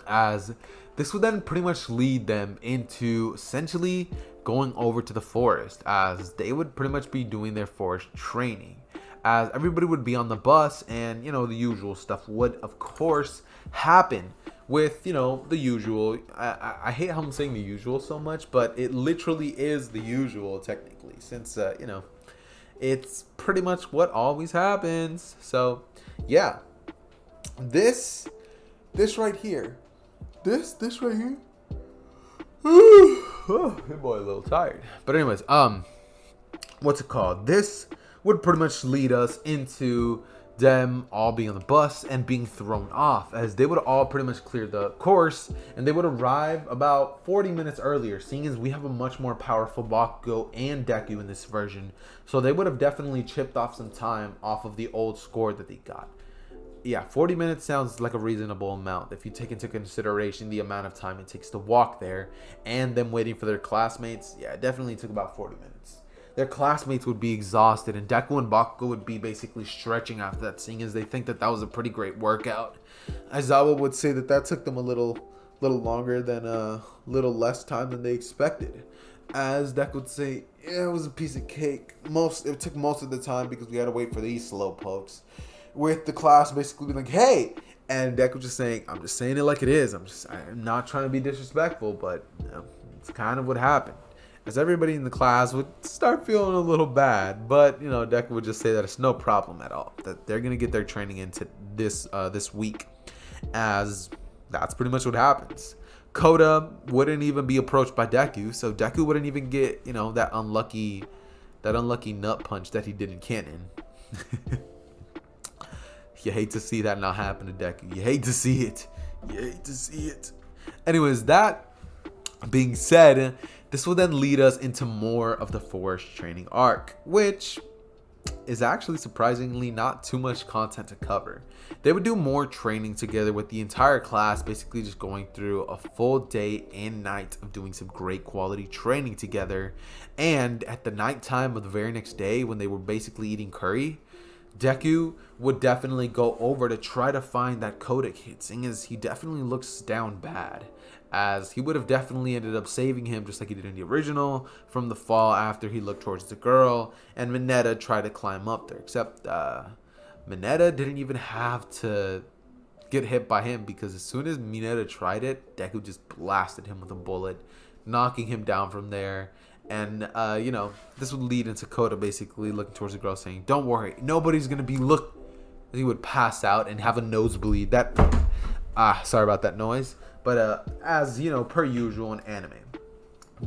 As this would then pretty much lead them into essentially going over to the forest, as they would pretty much be doing their forest training. As everybody would be on the bus, and, the usual stuff would, of course, happen. With, the usual. I hate how I'm saying the usual so much, but it literally is the usual technically, since, it's pretty much what always happens. So, yeah. This right here. This right here. Oh, your boy a little tired. But anyways, what's it called? This would pretty much lead us into them all being on the bus and being thrown off, as they would all pretty much clear the course, and they would arrive about 40 minutes earlier, seeing as we have a much more powerful Bakugo and Deku in this version. So they would have definitely chipped off some time off of the old score that they got. Yeah, 40 minutes sounds like a reasonable amount if you take into consideration the amount of time it takes to walk there and them waiting for their classmates. Yeah, it definitely took about 40 minutes. Their classmates would be exhausted, and Deku and Bakugo would be basically stretching after that, seeing as they think that was a pretty great workout. Aizawa would say that took them a little longer than a little less time than they expected. As Deku would say, yeah, it was a piece of cake. It took most of the time because we had to wait for these slow pokes. With the class basically being like, hey, and Deku just saying, I'm just saying it like it is. I'm not trying to be disrespectful, but it's kind of what happened. As everybody in the class would start feeling a little bad, but Deku would just say that it's no problem at all, that they're gonna get their training into this week, as that's pretty much what happens. Koda wouldn't even be approached by Deku, so Deku wouldn't even get that unlucky nut punch that he did in canon. You hate to see that not happen to Deku. You hate to see it. Anyways, that being said, this will then lead us into more of the Forest training arc, which is actually surprisingly not too much content to cover. They would do more training together with the entire class, basically just going through a full day and night of doing some great quality training together. And at the nighttime of the very next day, when they were basically eating curry, Deku would definitely go over to try to find that Koda kid, seeing as he definitely looks down bad, as he would have definitely ended up saving him just like he did in the original from the fall after he looked towards the girl, and Mineta tried to climb up there, except Mineta didn't even have to get hit by him, because as soon as Mineta tried it, Deku just blasted him with a bullet, knocking him down from there. And, this would lead into Koda basically looking towards the girl saying, don't worry, nobody's going to be He would pass out and have a nosebleed. Sorry about that noise. But, as, per usual in anime.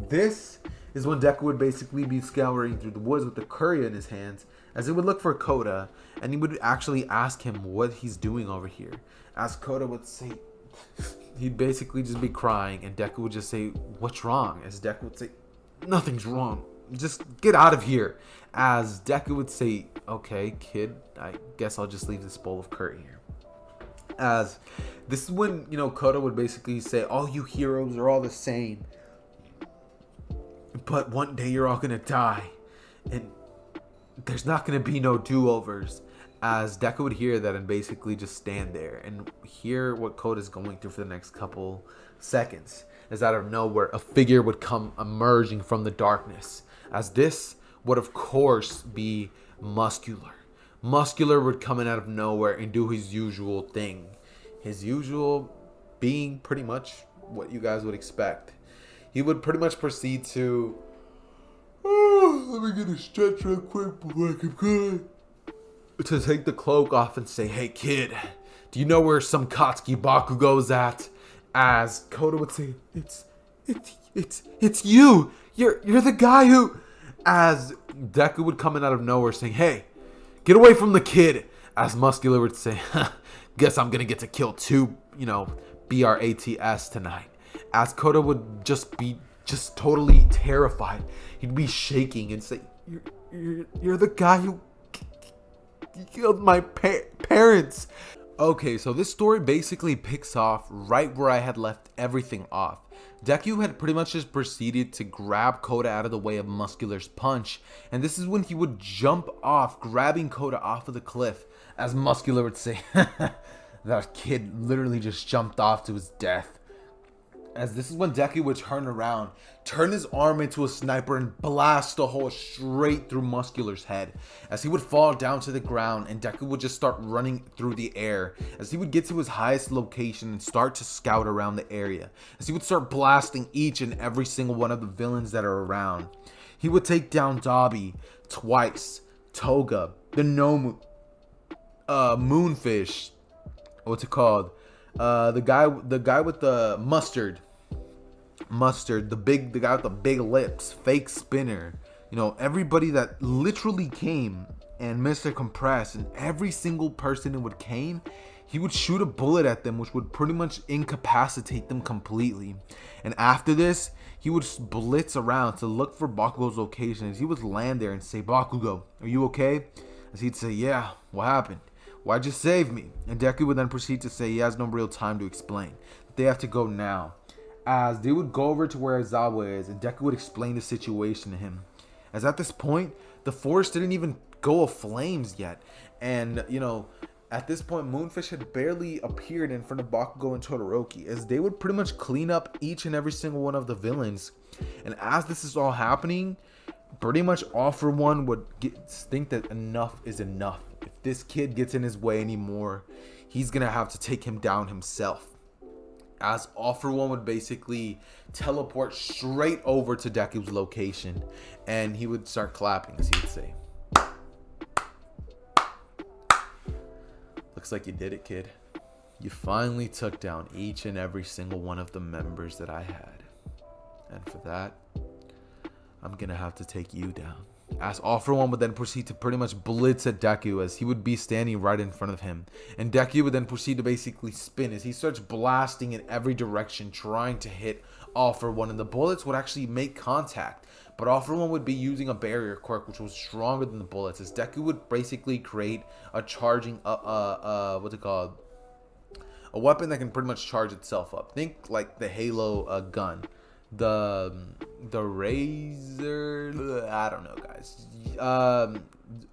This is when Deku would basically be scouring through the woods with the curry in his hands, as he would look for Koda, and he would actually ask him what he's doing over here. As Koda would say, he'd basically just be crying, and Deku would just say, "What's wrong?" As Deku would say, "Nothing's wrong. Just get out of here." As Deku would say, "Okay, kid, I guess I'll just leave this bowl of curry here." As this is when, Koda would basically say, "All you heroes are all the same, but one day you're all gonna die, and there's not gonna be no do-overs." As Deku would hear that and basically just stand there and hear what Koda's going through for the next couple seconds, as out of nowhere a figure would come emerging from the darkness. As this would of course be Muscular. Muscular would come in out of nowhere and do his usual thing. His usual being pretty much what you guys would expect. He would pretty much proceed to, let me get a stretch real quick before I keep going, to take the cloak off and say, "Hey kid, do you know where some Katsuki Bakugo's at?" As Koda would say, it's you. You're the guy who," as Deku would come in out of nowhere saying, "Hey, get away from the kid." As Muscular would say, "Guess I'm gonna get to kill two, BRATS tonight." As Koda would just be totally terrified. He'd be shaking and say, You're the guy who killed my parents." Okay, so this story basically picks off right where I had left everything off. Deku had pretty much just proceeded to grab Koda out of the way of Muscular's punch, and this is when he would jump off, grabbing Koda off of the cliff, as Muscular would say, "That kid literally just jumped off to his death." As this is when Deku would turn around, turn his arm into a sniper, and blast a hole straight through Muscular's head. As he would fall down to the ground, and Deku would just start running through the air. As he would get to his highest location and start to scout around the area. As he would start blasting each and every single one of the villains that are around. He would take down Dabi twice, Toga, the Nomu, Moonfish, what's it called? The guy with the mustard, the guy with the big lips, Fake Spinner, everybody that literally came, and Mr. Compress, and every single person who would came, he would shoot a bullet at them, which would pretty much incapacitate them completely. And after this, he would blitz around to look for Bakugo's location. As he would land there and say, "Bakugo, are you okay?" As he'd say, "Yeah, what happened? Why'd you save me?" And Deku would then proceed to say he has no real time to explain. They have to go now. As they would go over to where Aizawa is, and Deku would explain the situation to him. As at this point, the forest didn't even go aflames yet. And, at this point, Moonfish had barely appeared in front of Bakugo and Todoroki, as they would pretty much clean up each and every single one of the villains. And as this is all happening, pretty much All For One would think that enough is enough. If this kid gets in his way anymore, he's gonna have to take him down himself. As All For One would basically teleport straight over to Deku's location, and he would start clapping, as he would say, "Looks like you did it, kid. You finally took down each and every single one of the members that I had. And for that, I'm gonna have to take you down." As All For One would then proceed to pretty much blitz at Deku, as he would be standing right in front of him. And Deku would then proceed to basically spin as he starts blasting in every direction, trying to hit All For One. And the bullets would actually make contact. But All For One would be using a barrier quirk, which was stronger than the bullets. As Deku would basically create a charging, what's it called? A weapon that can pretty much charge itself up. Think like the Halo gun. The Razor, I don't know, guys. A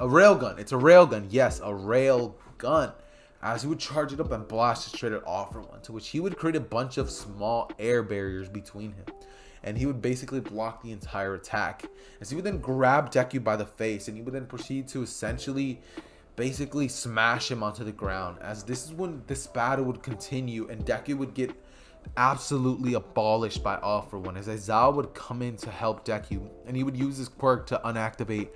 railgun. It's a railgun. Yes, a rail gun. As he would charge it up and blast it straight at All For One, to which he would create a bunch of small air barriers between him, and he would basically block the entire attack. As he would then grab Deku by the face, and he would then proceed to essentially basically smash him onto the ground. As this is when this battle would continue, and Deku would get absolutely abolished by All For One, as Aizawa would come in to help Deku, and he would use his quirk to unactivate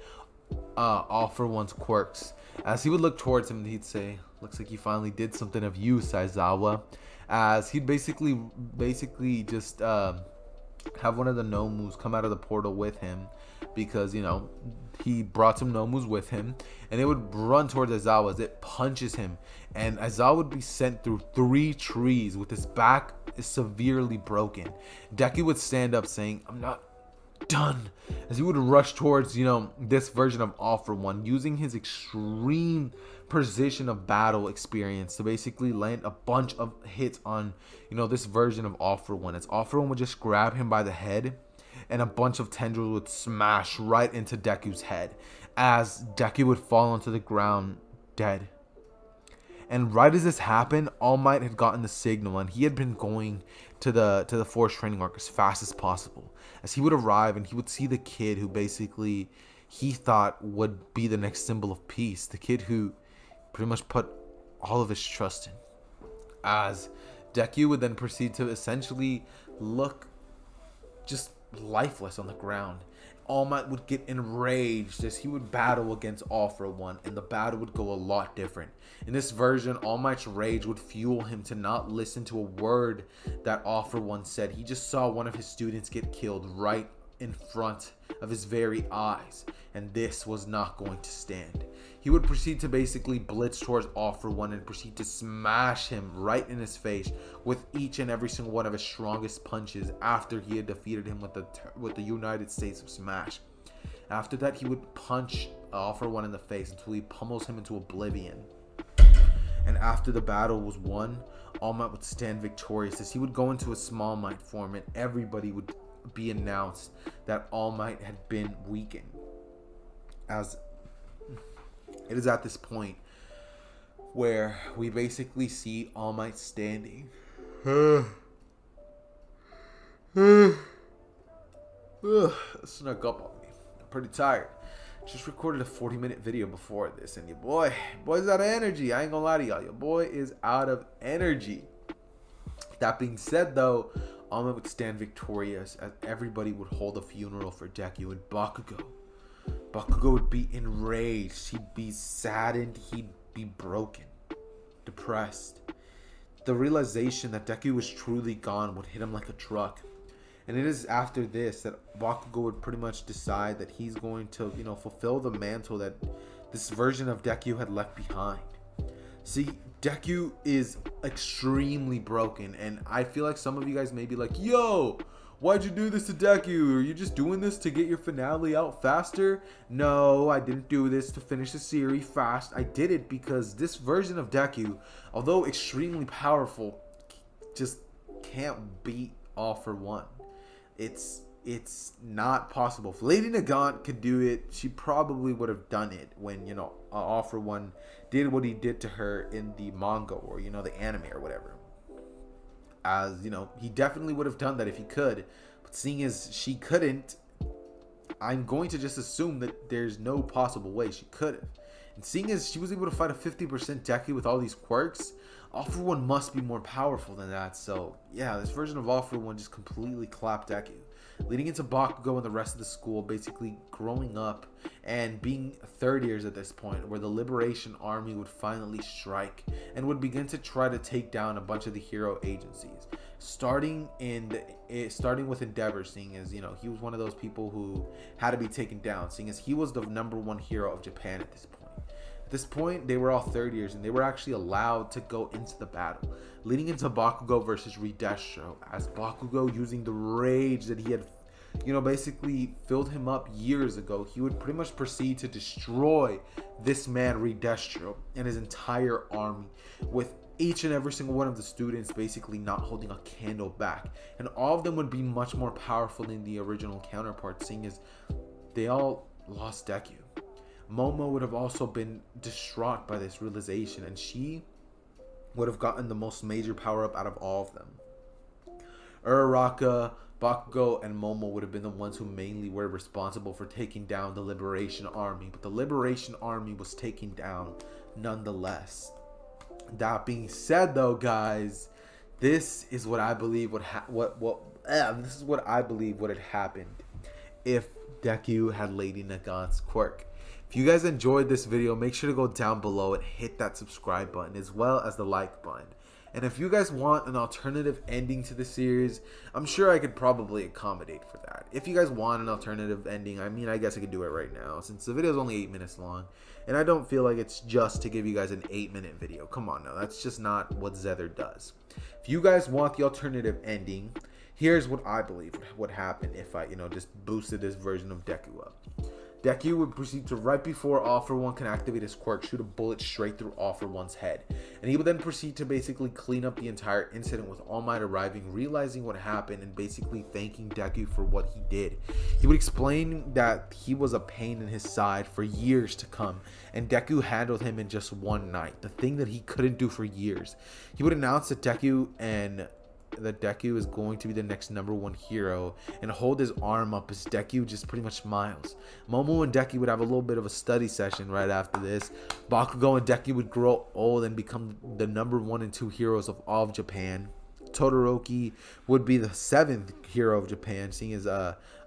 All For One's quirks. As he would look towards him, he'd say, "Looks like you finally did something of use, Aizawa." As he'd basically just have one of the Nomus come out of the portal with him, because he brought some Nomus with him, and it would run towards Aizawa as it punches him, and Aizawa would be sent through 3 trees with his back severely broken. Deku would stand up saying, "I'm not done," as he would rush towards this version of All For One, using his extreme precision of battle experience to basically land a bunch of hits on this version of All For One, as All For One would just grab him by the head and a bunch of tendrils would smash right into Deku's head, as Deku would fall onto the ground dead. And right as this happened, All Might had gotten the signal, and he had been going to the Force Training Arc as fast as possible, as he would arrive and he would see the kid who basically he thought would be the next symbol of peace, the kid who pretty much put all of his trust in. As Deku would then proceed to essentially look just lifeless on the ground. All Might would get enraged as he would battle against All For One, and the battle would go a lot different. In this version, All Might's rage would fuel him to not listen to a word that All For One said. He just saw one of his students get killed right in front of his very eyes, and this was not going to stand. He would proceed to basically blitz towards All For One and proceed to smash him right in his face with each and every single one of his strongest punches after he had defeated him with the United States of Smash. After that, he would punch All For One in the face until he pummels him into oblivion. And after the battle was won, All Might would stand victorious as he would go into a Small Might form, and everybody would be announced that All Might had been weakened. As it is at this point where we basically see All Might standing. Snuck up on me. I'm pretty tired. Just recorded a 40-minute video before this, and your boy's out of energy. I ain't gonna lie to y'all. Your boy is out of energy. That being said, though, All Might would stand victorious as everybody would hold a funeral for Deku and Bakugo. Bakugo would be enraged. He'd be saddened. He'd be broken, depressed. The realization that Deku was truly gone would hit him like a truck. And it is after this that Bakugo would pretty much decide that he's going to, fulfill the mantle that this version of Deku had left behind. See, Deku is extremely broken, and I feel like some of you guys may be like, "Yo, why'd you do this to Deku? Are you just doing this to get your finale out faster?" No, I didn't do this to finish the series fast. I did it because this version of Deku, although extremely powerful, just can't beat All For One. It's not possible. If Lady Nagant could do it, she probably would have done it when, All For One did what he did to her in the manga or, the anime or whatever. As, he definitely would have done that if he could. But seeing as she couldn't, I'm going to just assume that there's no possible way she could have. And seeing as she was able to fight a 50% Deku with all these quirks, All For One must be more powerful than that. So, yeah, this version of All For One just completely clapped Deku, leading into Bakugo and the rest of the school basically growing up and being third years at this point, where the Liberation Army would finally strike and would begin to try to take down a bunch of the hero agencies, starting with Endeavor, seeing as he was one of those people who had to be taken down, seeing as he was the #1 hero of Japan at this point. At this point, they were all third years, and they were actually allowed to go into the battle, leading into Bakugo versus Redestro, as Bakugo, using the rage that he had, basically filled him up years ago, he would pretty much proceed to destroy this man Redestro and his entire army, with each and every single one of the students basically not holding a candle back, and all of them would be much more powerful than the original counterparts, seeing as they all lost Deku. Momo would have also been distraught by this realization, and she would have gotten the most major power-up out of all of them. Uraraka, Bakugo, and Momo would have been the ones who mainly were responsible for taking down the Liberation Army, but the Liberation Army was taken down nonetheless. That being said, though, guys, this is what I believe would this is what I believe would have happened if Deku had Lady Nagants Quirk. If you guys enjoyed this video, make sure to go down below and hit that subscribe button as well as the like button. And if you guys want an alternative ending to the series, I'm sure I could probably accommodate for that. If you guys want an alternative ending, I mean, I guess I could do it right now since the video is only 8 minutes long. And I don't feel like it's just to give you guys an 8-minute video. Come on now, that's just not what Xehther does. If you guys want the alternative ending, here's what I believe would happen if I, just boosted this version of Deku up. Deku would proceed to, right before All For One can activate his quirk, shoot a bullet straight through All For One's head. And he would then proceed to basically clean up the entire incident with All Might arriving, realizing what happened, and basically thanking Deku for what he did. He would explain that he was a pain in his side for years to come, and Deku handled him in just one night, the thing that he couldn't do for years. He would announce that Deku is going to be the next #1 hero and hold his arm up as Deku just pretty much smiles. Momo and Deku would have a little bit of a study session right after this. Bakugo and Deku would grow old and become the #1 and 2 heroes of all of Japan. Todoroki would be the 7th hero of Japan, seeing as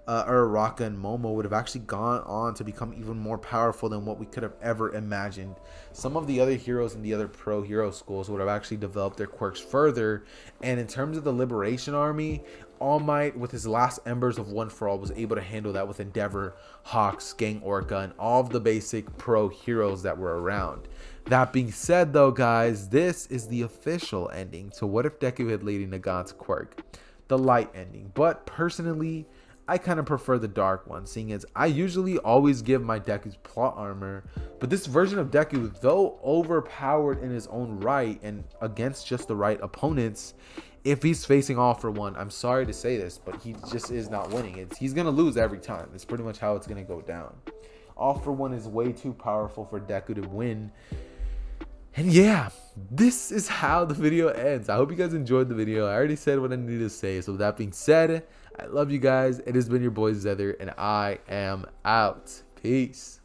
Uraraka and Momo would have actually gone on to become even more powerful than what we could have ever imagined. Some of the other heroes in the other pro hero schools would have actually developed their quirks further. And in terms of the Liberation Army, All Might, with his last embers of One For All, was able to handle that with Endeavor, Hawks, Gang Orca, and all of the basic pro heroes that were around. That being said, though, guys, this is the official ending to What If Deku Had Lady Nagants Quirk, the light ending. But personally, I kind of prefer the dark one, seeing as I usually always give my Deku's plot armor, but this version of Deku, though overpowered in his own right and against just the right opponents, if he's facing All For One, I'm sorry to say this, but he just is not winning. He's going to lose every time. It's pretty much how it's going to go down. All For One is way too powerful for Deku to win. And yeah, this is how the video ends. I hope you guys enjoyed the video. I already said what I needed to say. So with that being said, I love you guys. It has been your boy Xehther, and I am out. Peace.